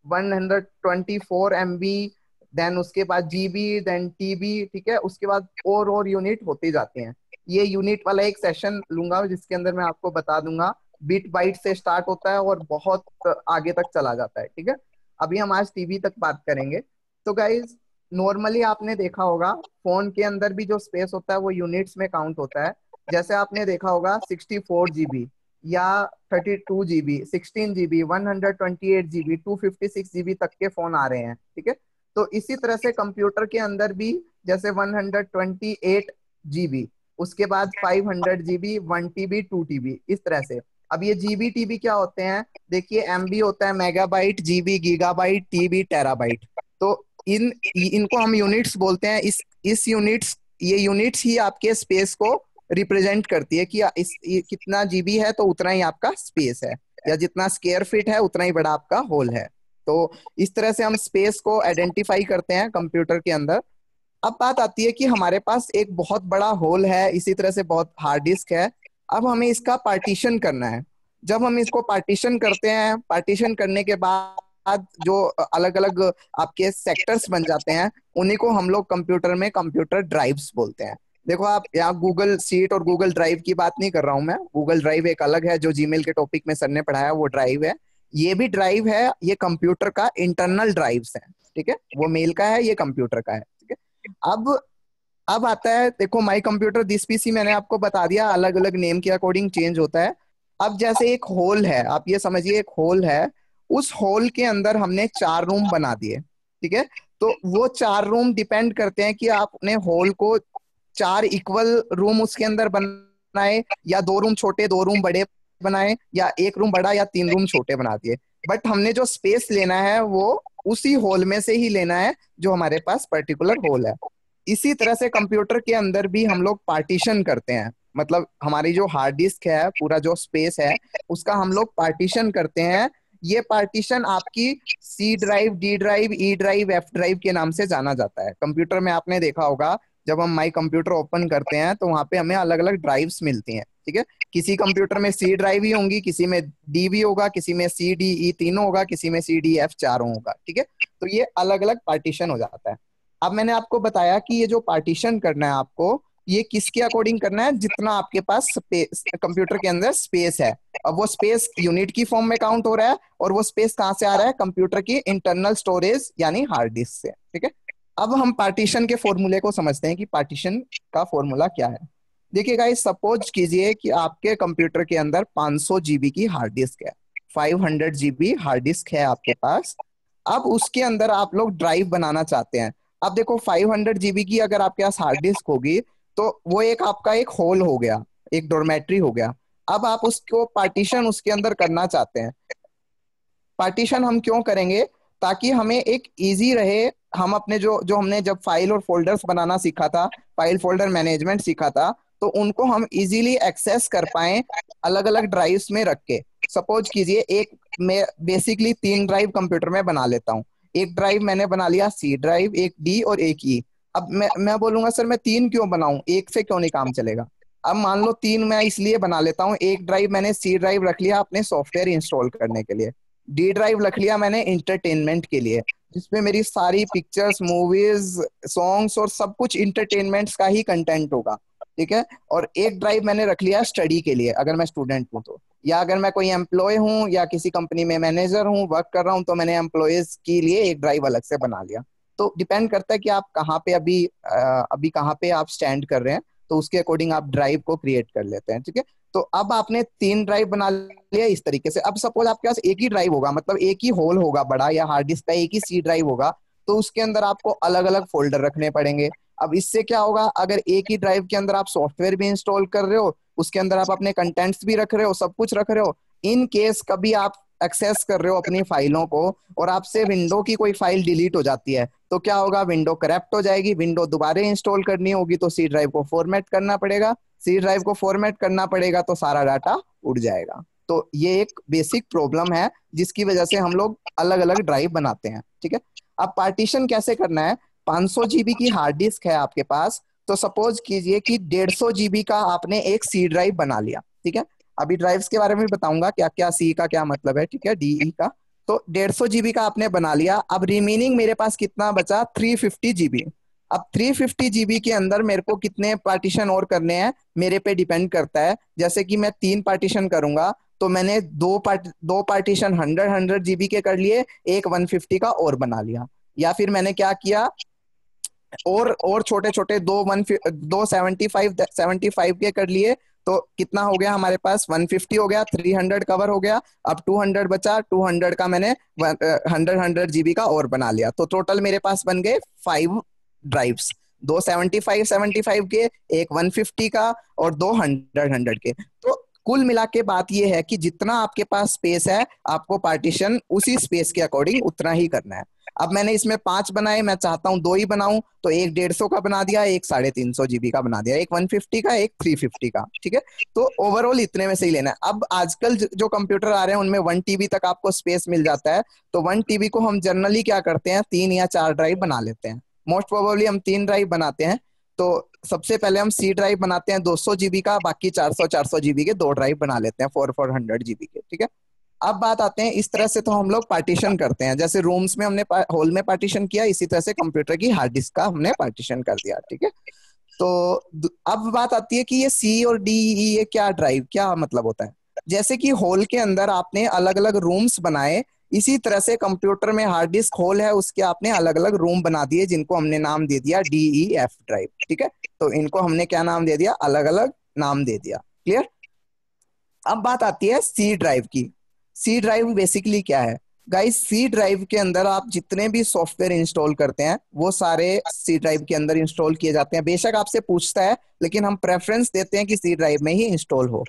124 MB, देन उसके बाद GB, देन TB। ठीक है, उसके बाद और यूनिट होती जाती हैं। ये यूनिट वाला एक सेशन लूंगा जिसके अंदर मैं आपको बता दूंगा। बिट बाइट से स्टार्ट होता है और बहुत आगे तक चला जाता है। ठीक है, अभी हम आज TB तक बात करेंगे। तो गाइज, नॉर्मली आपने देखा होगा फोन के अंदर भी जो स्पेस होता है वो यूनिट्स में काउंट होता है। जैसे आपने देखा होगा 64 GB या 32 GB, 16 GB, 128 GB, 256 GB तक के फोन आ रहे हैं। ठीक है, तो इसी तरह से कंप्यूटर के अंदर भी जैसे 128 GB, उसके बाद 500 GB, 1 TB, 2 TB, इस तरह से। अब ये GB TB क्या होते हैं, देखिए MB होता है megabyte, GB gigabyte, TB terabyte. तो इनको हम यूनिट्स बोलते हैं। इस यूनिट्स ये यूनिट्स ही आपके स्पेस को रिप्रेजेंट करती है कि कितना GB है तो उतना ही आपका स्पेस है, या जितना स्क्वायर फीट है उतना ही बड़ा आपका होल है। तो इस तरह से हम स्पेस को आइडेंटिफाई करते हैं कंप्यूटर के अंदर। अब बात आती है कि हमारे पास एक बहुत बड़ा होल है, इसी तरह से बहुत हार्ड डिस्क है। अब हमें इसका पार्टीशन करना है। जब हम इसको पार्टीशन करते हैं, पार्टीशन करने के बाद जो अलग अलग आपके सेक्टर्स बन जाते हैं, उन्हीं को हम लोग कंप्यूटर में कंप्यूटर ड्राइव्स बोलते हैं। देखो, आप यहाँ गूगल सीट और गूगल ड्राइव की बात नहीं कर रहा हूं मैं। गूगल ड्राइव एक अलग है जो जीमेल के टॉपिक में सर ने पढ़ाया, वो ड्राइव है। ये भी ड्राइव है, ये कंप्यूटर का इंटरनल ड्राइव्स है। ठीक है, वो मेल का है, ये कंप्यूटर का है। ठीक है, अब आता है, देखो माई कंप्यूटर दिस पीसी मैंने आपको बता दिया, अलग अलग नेम के अकॉर्डिंग चेंज होता है। अब जैसे एक होल है, आप ये समझिए एक होल है, उस होल के अंदर हमने 4 रूम बना दिए। ठीक है, तो वो 4 रूम डिपेंड करते हैं कि आपने होल को 4 इक्वल रूम उसके अंदर बना बनाए, या 2 रूम छोटे 2 रूम बड़े बनाए, या 1 रूम बड़ा या 3 रूम छोटे बना दिए, बट हमने जो स्पेस लेना है वो उसी हॉल में से ही लेना है जो हमारे पास पर्टिकुलर हॉल है। इसी तरह से कंप्यूटर के अंदर भी हम लोग पार्टीशन करते हैं, मतलब हमारी जो हार्ड डिस्क है, पूरा जो स्पेस है उसका हम लोग पार्टीशन करते हैं। ये पार्टीशन आपकी C drive, D drive, E drive, F drive के नाम से जाना जाता है। कंप्यूटर में आपने देखा होगा, जब हम माई कंप्यूटर ओपन करते हैं तो वहां पे हमें अलग अलग ड्राइव्स मिलती हैं, ठीक है। किसी कंप्यूटर में सी ड्राइव ही होंगी, किसी में डी भी होगा, किसी में सी डी ई तीनों होगा, किसी में सी डी एफ चारों होगा, ठीक है। तो ये अलग अलग पार्टीशन हो जाता है। अब मैंने आपको बताया कि ये जो पार्टीशन करना है आपको, ये किसके अकॉर्डिंग करना है, जितना आपके पास स्पेस कंप्यूटर के अंदर स्पेस है। अब वो स्पेस यूनिट की फॉर्म में काउंट हो रहा है, और वो स्पेस कहाँ से आ रहा है, कंप्यूटर की इंटरनल स्टोरेज यानी हार्ड डिस्क से, ठीक है। अब हम पार्टीशन के फॉर्मूले को समझते हैं कि पार्टीशन का फॉर्मूला क्या है। देखिए गाइस, सपोज कीजिए कि आपके कंप्यूटर के अंदर 500 जीबी की हार्ड डिस्क है, 500 जीबी हार्ड डिस्क है आपके पास। अब उसके अंदर आप लोग ड्राइव बनाना चाहते हैं। अब देखो 500 जीबी की अगर आपके पास हार्ड डिस्क होगी तो वो एक आपका एक होल हो गया, एक डोरमेट्री हो गया। अब आप उसको पार्टीशन उसके अंदर करना चाहते हैं। पार्टीशन हम क्यों करेंगे, ताकि हमें एक इजी रहे। हम अपने जो जो हमने जब फाइल और फोल्डर्स बनाना सीखा था, फाइल फोल्डर मैनेजमेंट सीखा था, तो उनको हम इजीली एक्सेस कर पाए अलग अलग ड्राइव्स में रख के। सपोज कीजिए एक मैं बेसिकली 3 ड्राइव कंप्यूटर में बना लेता हूँ। एक ड्राइव मैंने बना लिया सी ड्राइव, एक डी और एक ई। अब मैं बोलूंगा सर मैं 3 क्यों बनाऊं, एक से क्यों नहीं काम चलेगा। अब मान लो 3 मैं इसलिए बना लेता हूँ। एक ड्राइव मैंने सी ड्राइव रख लिया अपने सॉफ्टवेयर इंस्टॉल करने के लिए, डी ड्राइव रख लिया मैंने इंटरटेनमेंट के लिए, जिसमें मेरी सारी पिक्चर्स, मूवीज, सॉन्ग्स और सब कुछ इंटरटेनमेंट्स का ही कंटेंट होगा, ठीक है। और एक ड्राइव मैंने रख लिया स्टडी के लिए, अगर मैं स्टूडेंट हूँ तो, या अगर मैं कोई एम्प्लॉय हूँ या किसी कंपनी में मैनेजर हूँ, वर्क कर रहा हूँ, तो मैंने एम्प्लॉयज के लिए एक ड्राइव अलग से बना लिया। तो डिपेंड करता है कि आप कहाँ पे अभी कहाँ पे आप स्टैंड कर रहे हैं, तो उसके अकॉर्डिंग आप ड्राइव को क्रिएट कर लेते हैं, ठीक है। तो अब आपने 3 ड्राइव बना लिया इस तरीके से। अब सपोज आपके पास एक ही ड्राइव होगा, मतलब एक ही होल होगा बड़ा, या हार्ड डिस्क का एक ही सी ड्राइव होगा, तो उसके अंदर आपको अलग अलग फोल्डर रखने पड़ेंगे। अब इससे क्या होगा, अगर एक ही ड्राइव के अंदर आप सॉफ्टवेयर भी इंस्टॉल कर रहे हो, उसके अंदर आप अपने कंटेंट्स भी रख रहे हो, सब कुछ रख रहे हो, इन केस कभी आप एक्सेस कर रहे हो अपनी फाइलों को और आपसे विंडो की कोई फाइल डिलीट हो जाती है, तो क्या होगा, विंडो करप्ट हो जाएगी, विंडो दोबारा इंस्टॉल करनी होगी, तो सी ड्राइव को फॉर्मेट करना पड़ेगा। सी ड्राइव को फॉर्मेट करना पड़ेगा तो सारा डाटा उड़ जाएगा। तो ये एक बेसिक प्रॉब्लम है जिसकी वजह से हम लोग अलग अलग ड्राइव बनाते हैं, ठीक है। अब पार्टीशन कैसे करना है, 500 जीबी की हार्ड डिस्क है आपके पास, तो सपोज कीजिए कि 150 जीबी का आपने एक सी ड्राइव बना लिया, ठीक है। अभी ड्राइव्स के बारे में बताऊंगा क्या क्या सी का क्या मतलब है, ठीक है, डीई का। तो 150 जीबी का आपने बना लिया। अब रिमेनिंग मेरे पास कितना बचा, 350 जीबी। अब 350 जीबी के अंदर मेरे को कितने पार्टीशन और करने हैं, मेरे पे डिपेंड करता है। जैसे कि मैं 3 पार्टीशन करूंगा तो मैंने दो पार्टीशन 100 जीबी के कर लिए, एक 150 का और बना लिया। या फिर मैंने क्या किया, और छोटे छोटे दो 75 के कर लिए, तो कितना हो गया हमारे पास, 150 हो गया, 300 कवर हो गया। अब 200 बचा, 200 का मैंने 100 जीबी का और बना लिया, तो टोटल मेरे पास बन गए 5 ड्राइव्स, दो 75 के, एक 150 का और दो 100 के। तो कुल मिला के बात यह है कि जितना आपके पास स्पेस है, आपको पार्टीशन उसी स्पेस के अकॉर्डिंग उतना ही करना है। अब मैंने इसमें 5 बनाए, मैं चाहता हूं 2 ही बनाऊं, तो एक 150 का बना दिया, एक 350 जीबी का बना दिया, एक 150 का, एक 350 का, ठीक है। तो ओवरऑल इतने में से ही लेना है। अब आजकल जो कंप्यूटर आ रहे हैं उनमें 1 टीबी तक आपको स्पेस मिल जाता है, तो 1 टीबी को हम जनरली क्या करते हैं, 3 या 4 ड्राइव बना लेते हैं। मोस्ट प्रोबेबली हम 3 ड्राइव बनाते हैं। तो सबसे पहले हम सी ड्राइव बनाते हैं 200 जीबी का, बाकी 400 जीबी के 2 ड्राइव बना लेते हैं 400 जीबी के, ठीक है। अब बात आते हैं, इस तरह से तो हम लोग पार्टीशन करते हैं, जैसे रूम्स में हमने हॉल में पार्टीशन किया, इसी तरह से कंप्यूटर की हार्ड डिस्क का हमने पार्टीशन कर दिया, ठीक है। तो अब बात आती है कि ये सी और डी ई ये क्या ड्राइव, क्या मतलब होता है। जैसे कि हॉल के अंदर आपने अलग अलग रूम्स बनाए, इसी तरह से कंप्यूटर में हार्ड डिस्क हॉल है, उसके आपने अलग अलग रूम बना दिए, जिनको हमने नाम दे दिया डीई एफ ड्राइव, ठीक है। तो इनको हमने क्या नाम दे दिया, अलग अलग नाम दे दिया, क्लियर। अब बात आती है सी ड्राइव की। सी ड्राइव बेसिकली क्या है, गाइस सी ड्राइव के अंदर आप जितने भी सॉफ्टवेयर इंस्टॉल करते हैं वो सारे सी ड्राइव के अंदर इंस्टॉल किए जाते हैं। बेशक आपसे पूछता है, लेकिन हम प्रेफरेंस देते हैं कि सी ड्राइव में ही इंस्टॉल हो।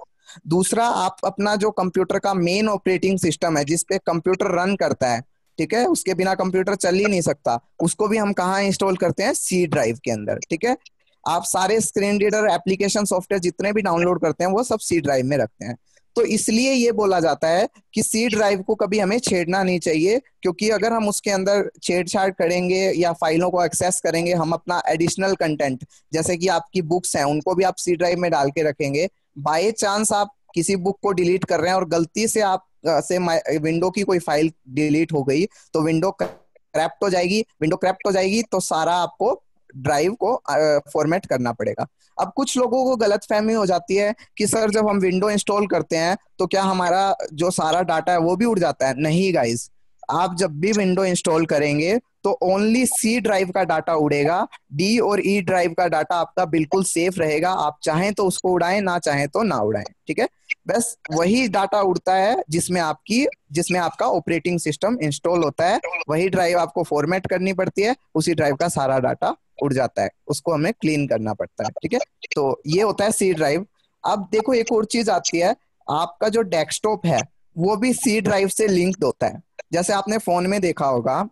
दूसरा, आप अपना जो कंप्यूटर का मेन ऑपरेटिंग सिस्टम है जिसपे कंप्यूटर रन करता है, ठीक है, उसके बिना कंप्यूटर चल ही नहीं सकता, उसको भी हम कहाँ इंस्टॉल करते हैं? सी ड्राइव के अंदर, ठीक है। आप सारे स्क्रीन रीडर एप्लीकेशन सॉफ्टवेयर जितने भी डाउनलोड करते हैं वो सब सी ड्राइव में रखते हैं। तो इसलिए ये बोला जाता है कि सी ड्राइव को कभी हमें छेड़ना नहीं चाहिए, क्योंकि अगर हम उसके अंदर छेड़छाड़ करेंगे या फाइलों को एक्सेस करेंगे, हम अपना एडिशनल कंटेंट जैसे कि आपकी बुक्स हैं उनको भी आप सी ड्राइव में डाल के रखेंगे, बाय चांस आप किसी बुक को डिलीट कर रहे हैं और गलती से आप से विंडो की कोई फाइल डिलीट हो गई तो विंडो क्रैप्ट हो जाएगी। विंडो क्रैप्ट हो जाएगी तो सारा आपको ड्राइव को फॉर्मेट करना पड़ेगा। अब कुछ लोगों को गलतफहमी हो जाती है कि सर जब हम विंडो इंस्टॉल करते हैं तो क्या हमारा जो सारा डाटा है वो भी उड़ जाता है? नहीं गाइस, आप जब भी विंडो इंस्टॉल करेंगे तो ओनली सी ड्राइव का डाटा उड़ेगा, डी और ई ड्राइव का डाटा आपका बिल्कुल सेफ रहेगा। आप चाहें तो उसको उड़ाएं, ना चाहें तो ना उड़ाएं, ठीक है। बस वही डाटा उड़ता है जिसमें आपका ऑपरेटिंग सिस्टम इंस्टॉल होता है, वही ड्राइव आपको फॉर्मेट करनी पड़ती है, उसी ड्राइव का सारा डाटा उड़ जाता है, उसको हमें क्लीन करना पड़ता है, ठीक है। तो ये होता है सी ड्राइव। अब देखो एक और चीज आती है, आपका जो डेस्कटॉप है वो भी सी ड्राइव से लिंक्ड होता है। जैसे आपने फोन में देखा होगा,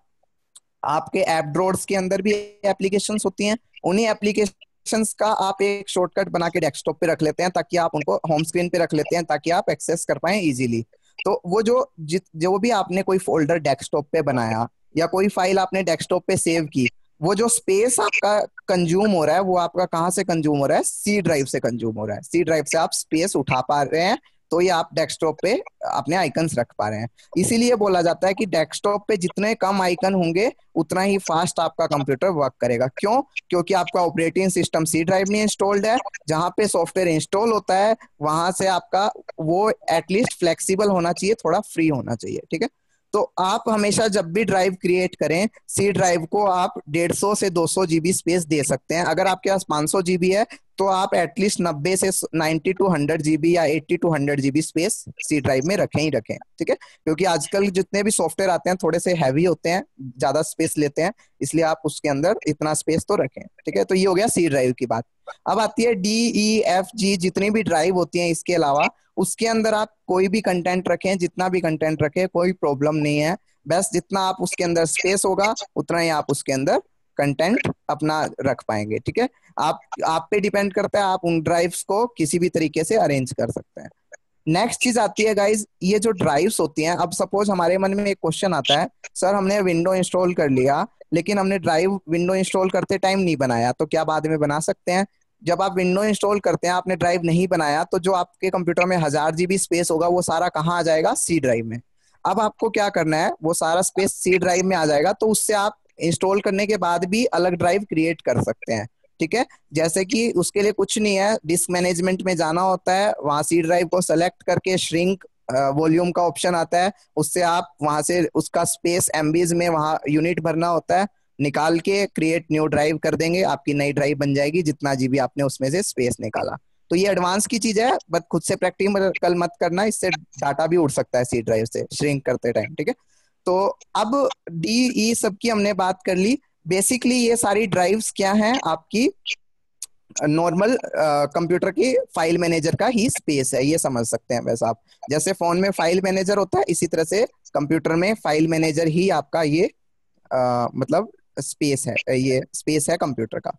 आपके ऐप ड्रॉर्स के अंदर भी एप्लीकेशंस होती हैं, उन्हीं एप्लीकेशंस का आप एक शॉर्टकट बना के डेस्कटॉप पे रख लेते हैं ताकि आप उनको होम स्क्रीन पे रख लेते हैं ताकि आप एक्सेस कर पाए इजीली। तो वो जो भी आपने कोई फोल्डर डेस्कटॉप पे बनाया या कोई फाइल आपने डेस्कटॉप पे सेव की, वो जो स्पेस आपका कंज्यूम हो रहा है वो आपका कहाँ से कंज्यूम हो रहा है? सी ड्राइव से कंज्यूम हो रहा है। सी ड्राइव से आप स्पेस उठा पा रहे हैं, तो ये आप डेस्कटॉप पे अपने आइकन्स रख पा रहे हैं। इसीलिए बोला जाता है कि डेस्कटॉप पे जितने कम आइकन होंगे उतना ही फास्ट आपका कंप्यूटर वर्क करेगा। क्यों? क्योंकि आपका ऑपरेटिंग सिस्टम सी ड्राइव में इंस्टॉल्ड है, जहां पे सॉफ्टवेयर इंस्टॉल होता है वहां से आपका वो एटलीस्ट फ्लेक्सिबल होना चाहिए, थोड़ा फ्री होना चाहिए, ठीक है। तो आप हमेशा जब भी ड्राइव क्रिएट करें, सी ड्राइव को आप 150 से 200 जीबी स्पेस दे सकते हैं। अगर आपके पास 500 जीबी है तो आप एटलीस्ट 90 से 90 टू 100 जीबी या 80 to 100 GB space C drive में रखें ही रखें, ठीक है। क्योंकि आजकल जितने भी सॉफ्टवेयर आते हैं थोड़े से हैवी होते हैं, ज्यादा स्पेस लेते हैं, इसलिए आप उसके अंदर इतना स्पेस तो रखें, ठीक है। तो ये हो गया सी ड्राइव की बात। अब आती है डी ई एफ जी, जितनी भी ड्राइव होती हैं इसके अलावा, उसके अंदर आप कोई भी कंटेंट रखें, जितना भी कंटेंट रखें, कोई प्रॉब्लम नहीं है। बस जितना आप उसके अंदर स्पेस होगा उतना ही आप उसके अंदर कंटेंट अपना रख पाएंगे, ठीक है। आप पे डिपेंड करता है, आप उन ड्राइव्स को किसी भी तरीके से अरेंज कर सकते हैं। नेक्स्ट चीज आती है गाइज, ये जो ड्राइव्स होती हैं, अब सपोज हमारे मन में एक क्वेश्चन आता है, सर हमने विंडो इंस्टॉल कर लिया लेकिन हमने ड्राइव विंडो इंस्टॉल करते टाइम नहीं बनाया, तो क्या बाद में बना सकते हैं? जब आप विंडो इंस्टॉल करते हैं, आपने ड्राइव नहीं बनाया, तो जो आपके कंप्यूटर में 1000 जीबी स्पेस होगा वो सारा कहाँ आ जाएगा? सी ड्राइव में। अब आपको क्या करना है, वो सारा स्पेस सी ड्राइव में आ जाएगा, तो उससे आप इंस्टॉल करने के बाद भी अलग ड्राइव क्रिएट कर सकते हैं, ठीक है। जैसे कि उसके लिए कुछ नहीं है, डिस्क मैनेजमेंट में जाना होता है, वहां सी ड्राइव को सेलेक्ट करके श्रिंक वॉल्यूम का ऑप्शन आता है, उससे आप वहां से उसका स्पेस एमबीज में वहां यूनिट भरना होता है, निकाल के क्रिएट न्यू ड्राइव कर देंगे, आपकी नई ड्राइव बन जाएगी जितना जीबी आपने उसमें से स्पेस निकाला। तो ये एडवांस की चीज है, बट खुद से प्रैक्टिकल मत करना, इससे डाटा भी उड़ सकता है सी ड्राइव से श्रिंक करते टाइम, ठीक है। तो अब डी ई सब की हमने बात कर ली। बेसिकली ये सारी ड्राइव्स क्या हैं? आपकी नॉर्मल कंप्यूटर की फाइल मैनेजर का ही स्पेस है, ये समझ सकते हैं। वैसे आप जैसे फोन में फाइल मैनेजर होता है, इसी तरह से कंप्यूटर में फाइल मैनेजर ही आपका ये मतलब स्पेस है, ये स्पेस है कंप्यूटर का।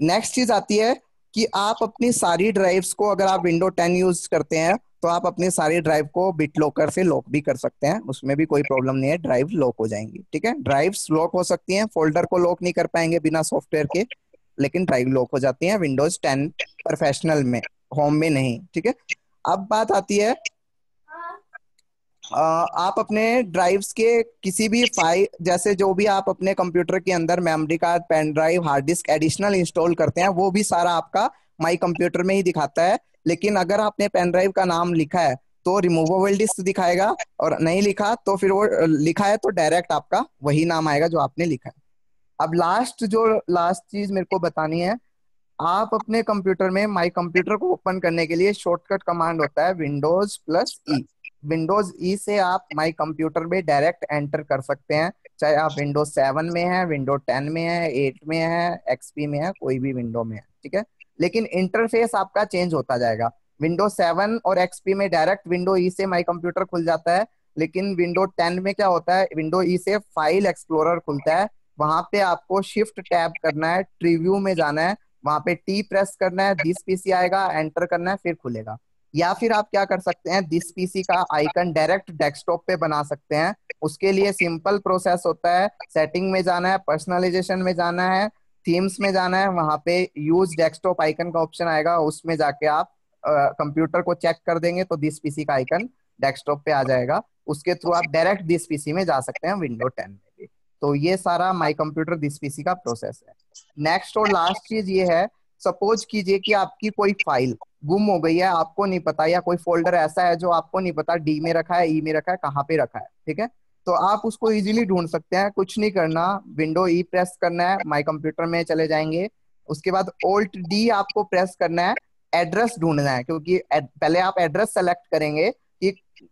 नेक्स्ट चीज आती है कि आप अपनी सारी ड्राइव्स को, अगर आप विंडो 10 यूज करते हैं तो आप अपनी सारी ड्राइव को बिट लॉकर से लॉक भी कर सकते हैं, उसमें भी कोई प्रॉब्लम नहीं है, ड्राइव लॉक हो जाएंगी, ठीक है। ड्राइव्स लॉक हो सकती हैं, फोल्डर को लॉक नहीं कर पाएंगे बिना सॉफ्टवेयर के, लेकिन ड्राइव लॉक हो जाती है विंडोज 10 प्रोफेशनल में, होम में नहीं, ठीक है। अब बात आती है, आप अपने ड्राइव्स के किसी भी फाइल, जैसे जो भी आप अपने कंप्यूटर के अंदर memory card, pen drive, hard disk additional install करते हैं, वो भी सारा आपका माई कंप्यूटर में ही दिखाता है। लेकिन अगर आपने पेन ड्राइव का नाम लिखा है तो रिमूवेबल डिस्क दिखाएगा, और नहीं लिखा तो फिर वो लिखा है तो डायरेक्ट आपका वही नाम आएगा जो आपने लिखा है। अब लास्ट चीज मेरे को बतानी है, आप अपने कंप्यूटर में माई कंप्यूटर को ओपन करने के लिए शॉर्टकट कमांड होता है विंडोज प्लस ई। विंडोज ई से आप माई कंप्यूटर में डायरेक्ट एंटर कर सकते हैं, चाहे आप विंडोज 7 में है, विंडो 10 में है, 8 में है, एक्सपी में है, कोई भी विंडो में है, ठीक है। लेकिन इंटरफेस आपका चेंज होता जाएगा। विंडो 7 और एक्सपी में डायरेक्ट विंडो ई से माई कंप्यूटर खुल जाता है, लेकिन विंडो 10 में क्या होता है, विंडो ई से फाइल एक्सप्लोरर खुलता है। वहां पे आपको शिफ्ट टैब करना है, ट्रीव्यू में जाना है, वहां पे टी प्रेस करना है, दिस पीसी आएगा, एंटर करना है, फिर खुलेगा। या फिर आप क्या कर सकते हैं, दिस पीसी का आइकन डायरेक्ट डेस्कटॉप पे बना सकते हैं। उसके लिए सिंपल प्रोसेस होता है, सेटिंग में जाना है, पर्सनलाइजेशन में जाना है, थीम्स में जाना है, वहां पे यूज डेस्कटॉप आइकन का ऑप्शन आएगा, उसमें जाके आप कंप्यूटर को चेक कर देंगे तो दिस पीसी का आइकन डेस्कटॉप पे आ जाएगा। उसके थ्रू आप डायरेक्ट दिस पीसी में जा सकते हैं, विंडो 10 में भी। तो ये सारा माई कंप्यूटर दिस पीसी का प्रोसेस है। नेक्स्ट और लास्ट चीज ये है, सपोज कीजिए कि आपकी कोई फाइल गुम हो गई है, आपको नहीं पता, या कोई फोल्डर ऐसा है जो आपको नहीं पता डी में रखा है, ई में रखा है, कहाँ पे रखा है, ठीक है। तो आप उसको इजीली ढूंढ सकते हैं, कुछ नहीं करना, विंडो ई प्रेस करना है, माई कंप्यूटर में चले जाएंगे। उसके बाद ऑल्ट डी आपको प्रेस करना है, एड्रेस ढूंढना है, क्योंकि पहले आप एड्रेस सेलेक्ट करेंगे कि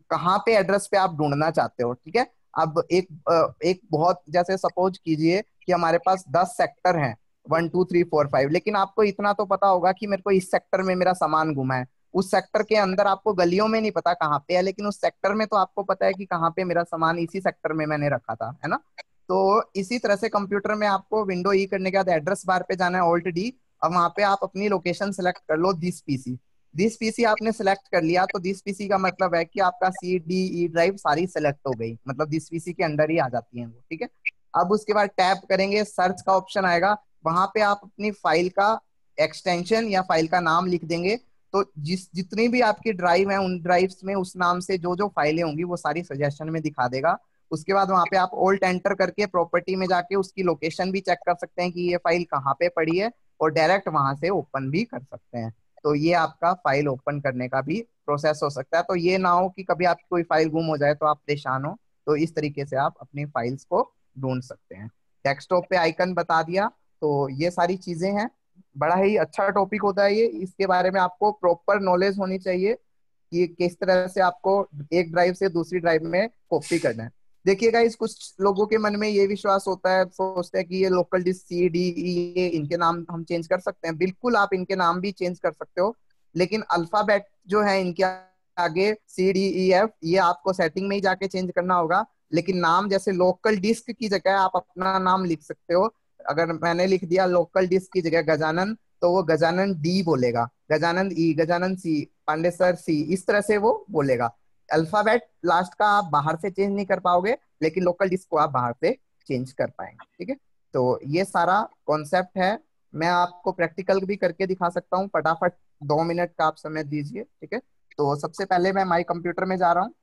कहाँ पे एड्रेस पे आप ढूंढना चाहते हो, ठीक है। अब एक बहुत, जैसे सपोज कीजिए कि हमारे पास 10 सेक्टर हैं, 1 2 3 4 5, लेकिन आपको इतना तो पता होगा कि मेरे को इस सेक्टर में मेरा सामान गुमा है। उस सेक्टर के अंदर आपको गलियों में नहीं पता कहाँ पे है, लेकिन उस सेक्टर में तो आपको पता है कि कहाँ पे मेरा सामान इसी सेक्टर में मैंने रखा था, है ना। तो इसी तरह से कंप्यूटर में आपको विंडो ई करने के बाद एड्रेस बार पे जाना है, ऑल्ट डी। अब वहां पे आप अपनी लोकेशन सेलेक्ट कर लो, दिस पीसी। दिस पीसी आपने सेलेक्ट कर लिया, तो दिस पीसी का मतलब है कि आपका सी डी ई ड्राइव सारी सेलेक्ट हो गई, मतलब दिस पीसी के अंदर ही आ जाती है वो, ठीक है। अब उसके बाद टैप करेंगे, सर्च का ऑप्शन आएगा, वहां पे आप अपनी फाइल का एक्सटेंशन या फाइल का नाम लिख देंगे। तो जितनी भी आपकी ड्राइव है, उन ड्राइव्स में उस नाम से जो जो फाइलें होंगी वो सारी सजेशन में दिखा देगा। उसके बाद वहां पे आप ऑल्ट एंटर करके प्रॉपर्टी में जाके उसकी लोकेशन भी चेक कर सकते हैं कि ये फाइल कहाँ पे पड़ी है, और डायरेक्ट वहां से ओपन भी कर सकते हैं। तो ये आपका फाइल ओपन करने का भी प्रोसेस हो सकता है। तो ये ना हो कि कभी आपकी कोई फाइल गुम हो जाए तो आप परेशान हो, तो इस तरीके से आप अपनी फाइल्स को ढूंढ सकते हैं। डेस्कटॉप पे आइकन बता दिया। तो ये सारी चीजें हैं, बड़ा ही अच्छा टॉपिक होता है ये, इसके बारे में आपको प्रॉपर नॉलेज होनी चाहिए कि किस तरह से आपको एक ड्राइव से दूसरी ड्राइव में कॉपी करना है। देखिए गाइस, कुछ लोगों के मन में ये विश्वास होता है, सोचते हैं कि ये local disk C D E, ये इनके नाम हम चेंज कर सकते हैं। बिल्कुल आप इनके नाम भी चेंज कर सकते हो, लेकिन अल्फाबेट जो है इनके आगे सी डी ई एफ, ये आपको सेटिंग में ही जाके चेंज करना होगा। लेकिन नाम जैसे लोकल डिस्क की जगह आप अपना नाम लिख सकते हो। अगर मैंने लिख दिया लोकल डिस्क की जगह गजानन, तो वो गजानन डी बोलेगा, गजानन ई, गजानन सी, पांडे सर सी, इस तरह से वो बोलेगा। अल्फाबेट लास्ट का आप बाहर से चेंज नहीं कर पाओगे, लेकिन लोकल डिस्क को आप बाहर से चेंज कर पाएंगे, ठीक है। तो ये सारा कॉन्सेप्ट है, मैं आपको प्रैक्टिकल भी करके दिखा सकता हूँ। फटाफट 2 मिनट का आप समय दीजिए, ठीक है। तो सबसे पहले मैं माई कंप्यूटर में जा रहा हूँ।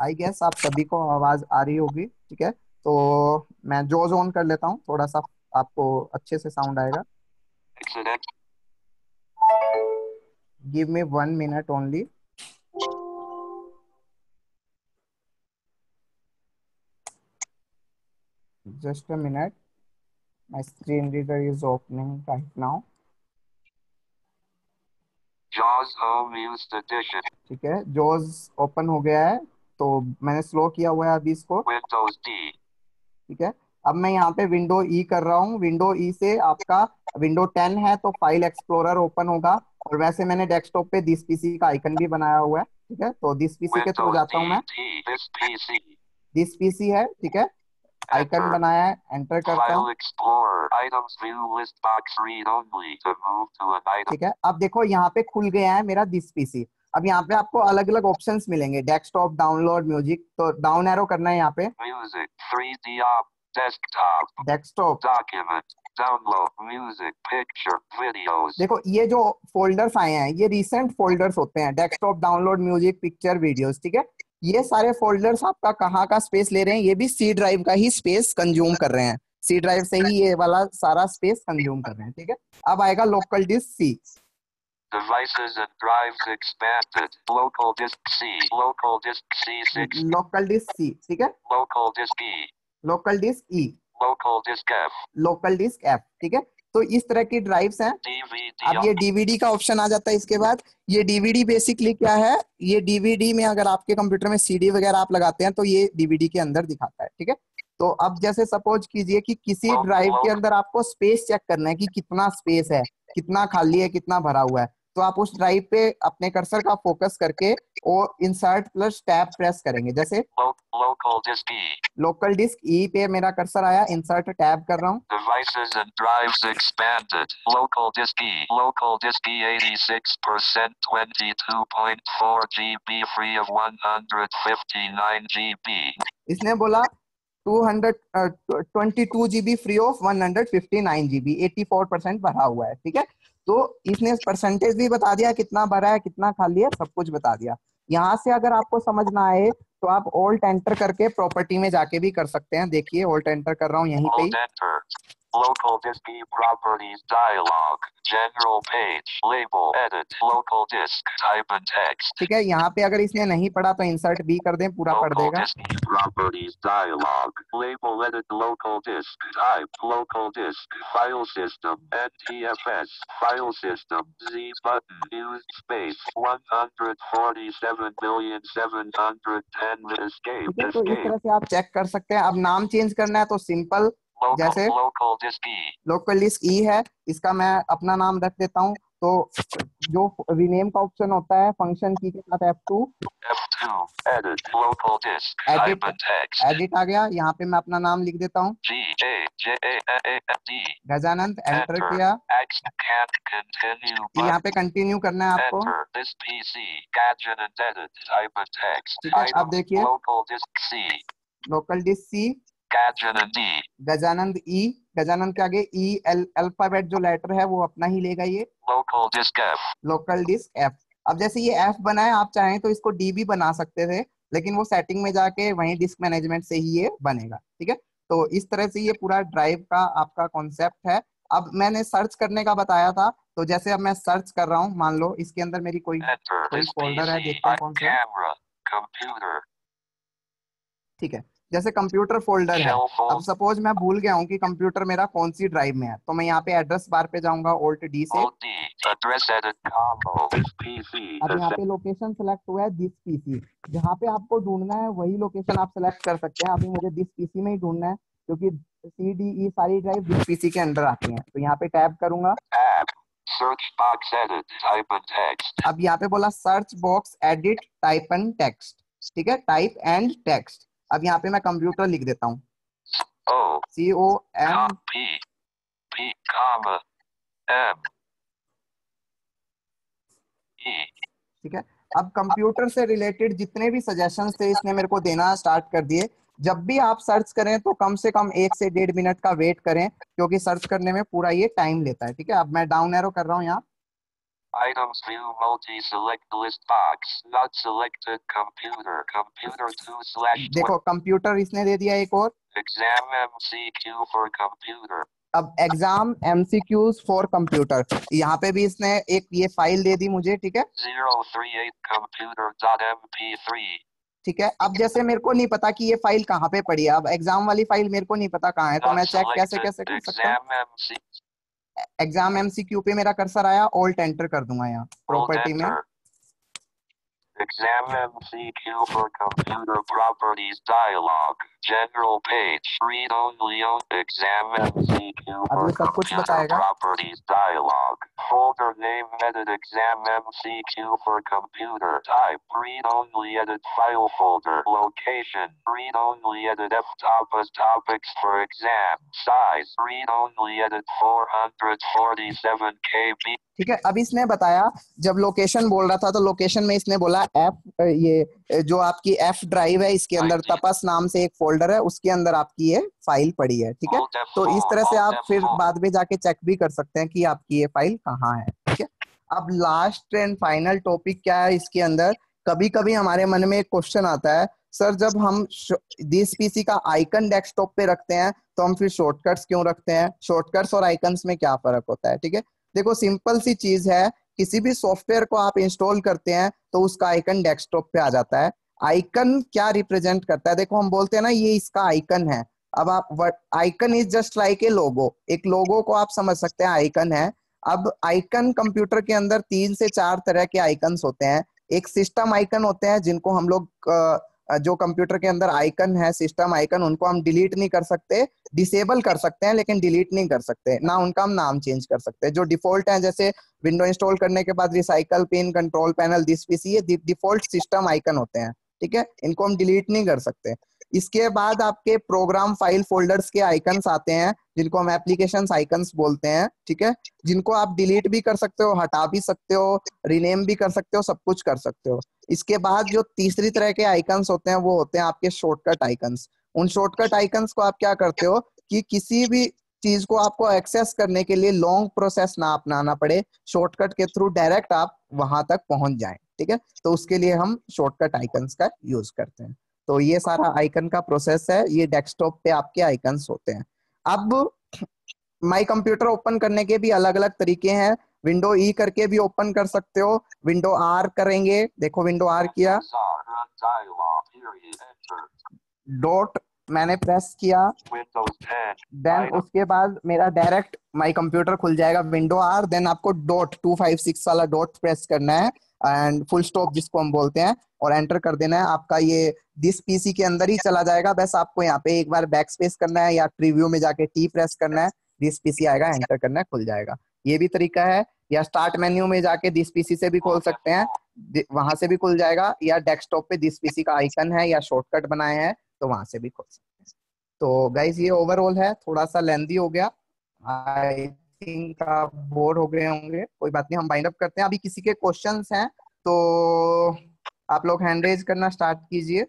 आई गेस आप सभी को आवाज आ रही होगी, ठीक है। तो मैं जोज ऑन कर लेता हूँ, थोड़ा सा आपको अच्छे से साउंड आएगा। Give me 1 minute only. Just a minute, my screen reader is opening right now. ठीक है, जोज ओपन हो गया है, तो मैंने स्लो किया हुआ है अभी इसको, ठीक है। अब मैं यहाँ पे विंडो ई कर रहा हूँ, विंडो ई से आपका विंडो 10 है तो फाइल एक्सप्लोरर ओपन होगा, और वैसे मैंने डेस्कटॉप पे दिस पीसी का आइकन भी बनाया हुआ है, ठीक है। तो दिस पीसी के थ्रू जाता हूँ मैं, दिस पीसी है, ठीक है, आइकन बनाया है, एंटर करता हूँ, ठीक है। अब देखो यहाँ पे खुल गया है मेरा दिस पीसी। अब यहाँ पे आपको अलग अलग ऑप्शंस मिलेंगे, डेस्कटॉप, डाउनलोड, म्यूजिक। तो डाउन एरो करना है यहाँ पे, desktop, download music, picture, videos. देखो ये जो फोल्डर्स आए हैं ये रिसेंट फोल्डर्स होते हैं, desktop, download, music, picture, videos, ठीक है। ये सारे फोल्डर्स आपका कहाँ का स्पेस ले रहे हैं, ये भी सी ड्राइव का ही स्पेस कंज्यूम कर रहे हैं, सी ड्राइव से ही ये वाला सारा स्पेस कंज्यूम कर रहे हैं, ठीक है। अब आएगा local disk C, Devices and drives expanded. Local disk C. Local disk C6. Local disk C, ठीक है। Local disk E. Local disk E. Local disk F. Local disk F, ठीक है। तो इस तरह की ड्राइव्स हैं। DVD अब ये डीवीडी का ऑप्शन आ जाता है इसके बाद। ये डीवीडी बेसिकली क्या है, ये डीवीडी में अगर आपके कंप्यूटर में सीडी वगैरह आप लगाते हैं तो ये डीवीडी के अंदर दिखाता है, ठीक है। तो अब जैसे सपोज कीजिए कि किसी ड्राइव के अंदर आपको स्पेस चेक करना है कि कितना स्पेस है, कितना खाली है, कितना भरा हुआ है। तो आप उस ड्राइव पे अपने कर्सर का फोकस करके और इंसर्ट प्लस टैब प्रेस करेंगे। जैसे local disk E. Local disk E पे मेरा कर्सर आया, इंसर्ट टैब कर रहा हूँ। Devices and drives expanded. Local disk E. Local disk E 86%, 22.4 GB free of 159 GB. इसने बोला 22 GB फ्री ऑफ 159 GB, 84% भरा हुआ है, ठीक है। तो इसने परसेंटेज भी बता दिया कितना भरा है, कितना खाली है, सब कुछ बता दिया। यहाँ से अगर आपको समझ ना आए तो आप ऑल्ट एंटर करके प्रॉपर्टी में जाके भी कर सकते हैं। देखिए ऑल्ट एंटर कर रहा हूँ यहीं पे ही। Alt enter. Local disk E properties dialog. General page. Label. Edit. Local disk. Type and text. ठीक है, यहाँ पे अगर इसने नहीं पढ़ा तो इंसर्ट भी कर दें, पूरा पढ़ Local देगा। disk E properties dialog. Label. Edit. Local disk. Type. Local disk. File system. NTFS. File system. Z button. Use space. 147,710,000. Escape. ठीक है, तो इस Escape. तरह से आप चेक कर सकते हैं। अब नाम चेंज करना है तो सिंपल, जैसे Local disk E. Local disk E है, इसका मैं अपना नाम रख देता हूँ। तो जो रीनेम का ऑप्शन होता है फंक्शन की के साथ F2 edit local disk type and text edit आ गया। यहाँ पे मैं अपना नाम लिख देता हूँ GAJAND गजानंद, एंटर किया। X can't continue यहाँ पे कंटिन्यू करना है आपको। enter this PC Gajanand edit type and text ठीक है, अब देखिए local disk C local disk C, Gajanand D Gajanand E, Gajanand के आगे ई अल्फाबेट जो लेटर है वो अपना ही लेगा ये। local disk F local disk F. अब जैसे ये एफ बना है, आप चाहें तो इसको डी भी बना सकते थे, लेकिन वो सेटिंग में जाके वहीं डिस्क मैनेजमेंट से ही ये बनेगा, ठीक है। तो इस तरह से ये पूरा ड्राइव का आपका कॉन्सेप्ट है। अब मैंने सर्च करने का बताया था, तो जैसे अब मैं सर्च कर रहा हूँ, मान लो इसके अंदर मेरी कोई फोल्डर है, देखते हैं कौन सा है। computer ठीक है, जैसे कंप्यूटर फोल्डर है। अब सपोज मैं भूल गया हूँ कि कंप्यूटर मेरा कौन सी ड्राइव में है, तो मैं यहाँ पे एड्रेस बार पे जाऊंगा ऑल्ट डी से। अब यहाँ पे लोकेशन सेलेक्ट हुआ है दिस पीसी, जहाँ पे आपको ढूंढना है वही लोकेशन आप सेलेक्ट कर सकते हैं। अभी मुझे दिस पीसी में ही ढूंढना है, क्योंकि सी डी ई सारी ड्राइव दिस पीसी के अंदर आती हैं। तो यहाँ पे टैब करूंगा। Search box edit type and text अब यहाँ पे बोला search box edit type and text, ठीक है, टाइप एंड टेक्स्ट। अब यहाँ पे मैं कंप्यूटर लिख देता हूँ COM P comma M E। ठीक है, अब कंप्यूटर से रिलेटेड जितने भी सजेशंस थे इसने मेरे को देना स्टार्ट कर दिए। जब भी आप सर्च करें तो कम से कम 1 से 1.5 मिनट का वेट करें, क्योंकि सर्च करने में पूरा ये टाइम लेता है, ठीक है। अब मैं डाउन एरो कर रहा हूँ यहाँ। Items view multi select list box not selected computer 2/. देखो कंप्यूटर इसने दे दिया एक और, exam MCQ for computer। अब एग्जाम MCQs फॉर कंप्यूटर, यहाँ पे भी इसने एक ये फाइल दे दी मुझे, ठीक है। 038 computer.mp3। ठीक है, अब जैसे मेरे को नहीं पता कि ये फाइल कहाँ पे पड़ी है, अब एग्जाम वाली फाइल मेरे को नहीं पता कहाँ है, तो मैं चेक कैसे कर सकता हूँ। एग्जाम MCQ पे मेरा कर्सर आया, ऑल्ट एंटर कर दूंगा यहाँ प्रॉपर्टी में। Exam MCQ for computer properties dialog general page read only exam MCQ for computer properties dialog folder name edit exam MCQ for computer type read only edit file folder location read only edit F as topics for exam size read only edit 447 KB। ठीक है, अब इसने बताया, जब location बोल रहा था तो लोकेशन में इसने बोला एफ, ये जो आपकी एफ ड्राइव है इसके अंदर तपस नाम से एक फोल्डर है, उसके अंदर आपकी ये फाइल पड़ी है, ठीक है। तो इस तरह से आप फिर बाद में जाके चेक भी कर सकते हैं कि आपकी ये फाइल कहाँ है, ठीक है। अब लास्ट एंड फाइनल टॉपिक क्या है इसके अंदर। कभी कभी हमारे मन में एक क्वेश्चन आता है, सर जब हम दिस पीसी का आइकन डेस्कटॉप पे रखते हैं तो हम फिर शॉर्टकट्स क्यों रखते हैं, शॉर्टकट्स और आइकन्स में क्या फर्क होता है, ठीक है। देखो सिंपल सी चीज है, किसी भी सॉफ्टवेयर को आप इंस्टॉल करते हैं तो उसका आइकन डेस्कटॉप पे आ जाता है। आइकन क्या रिप्रेजेंट करता है, देखो हम बोलते हैं ना ये इसका आइकन है। अब आप icon is just like a logo, एक लोगो को आप समझ सकते हैं आइकन है। अब आइकन कंप्यूटर के अंदर 3 से 4 तरह के आइकन्स होते हैं। एक सिस्टम आइकन होते हैं जिनको हम लोग जो कंप्यूटर के अंदर आइकन है सिस्टम आइकन, उनको हम डिलीट नहीं कर सकते, डिसेबल कर सकते हैं लेकिन डिलीट नहीं कर सकते, ना उनका हम नाम चेंज कर सकते हैं। जो डिफॉल्ट है जैसे विंडो इंस्टॉल करने के बाद recycle pin, control panel, this PC, ये डिफॉल्ट सिस्टम आइकन होते हैं, ठीक है, इनको हम डिलीट नहीं कर सकते। इसके बाद आपके प्रोग्राम फाइल फोल्डर्स के आइकन्स आते हैं जिनको हम एप्लीकेशंस आइकन्स बोलते हैं, ठीक है, जिनको आप डिलीट भी कर सकते हो, हटा भी सकते हो, रीनेम भी कर सकते हो, सब कुछ कर सकते हो। इसके बाद जो तीसरी तरह के आइकन्स होते हैं वो होते हैं आपके शॉर्टकट आइकन्स। उन शॉर्टकट आइकन्स को आप क्या करते हो कि किसी भी चीज को आपको एक्सेस करने के लिए लॉन्ग प्रोसेस ना अपनाना पड़े, शॉर्टकट के थ्रू डायरेक्ट आप वहां तक पहुंच जाएं, ठीक है, तो उसके लिए हम शॉर्टकट आइकन्स का यूज करते हैं। तो ये सारा आइकन का प्रोसेस है, ये डेस्कटॉप पे आपके आइकन्स होते हैं। अब माई कंप्यूटर ओपन करने के भी अलग अलग तरीके हैं। विंडो ई करके भी ओपन कर सकते हो, विंडो आर करेंगे, देखो विंडो आर किया, डॉट मैंने प्रेस किया, देन उसके बाद मेरा डायरेक्ट माई कंप्यूटर खुल जाएगा विंडो आर। देन आपको डॉट 256 वाला डॉट प्रेस करना है एंड फुल स्टॉप जिसको हम बोलते हैं, और एंटर कर देना है। आपका ये दिस पीसी के अंदर ही चला जाएगा, बस आपको यहाँ पे एक बार बैक स्पेस करना है या प्रीव्यू में जाके टी प्रेस करना है, दिस पीसी आएगा, एंटर करना है, खुल जाएगा। ये भी तरीका है। या स्टार्ट मेन्यू में जाके दिस पीसी से भी खोल सकते हैं, वहां से भी खुल जाएगा, या डेस्कटॉप पे दिस पीसी का आइकन है या शॉर्टकट बनाए हैं तो वहां से भी खोल सकते हैं। तो गाइज ये ओवरऑल है, थोड़ा सा लेंथी हो गया, आई थिंक आप बोर हो गए होंगे, कोई बात नहीं, हम बाइंड अप करते हैं। अभी किसी के क्वेश्चंस हैं तो आप लोग हैंड रेज करना स्टार्ट कीजिए।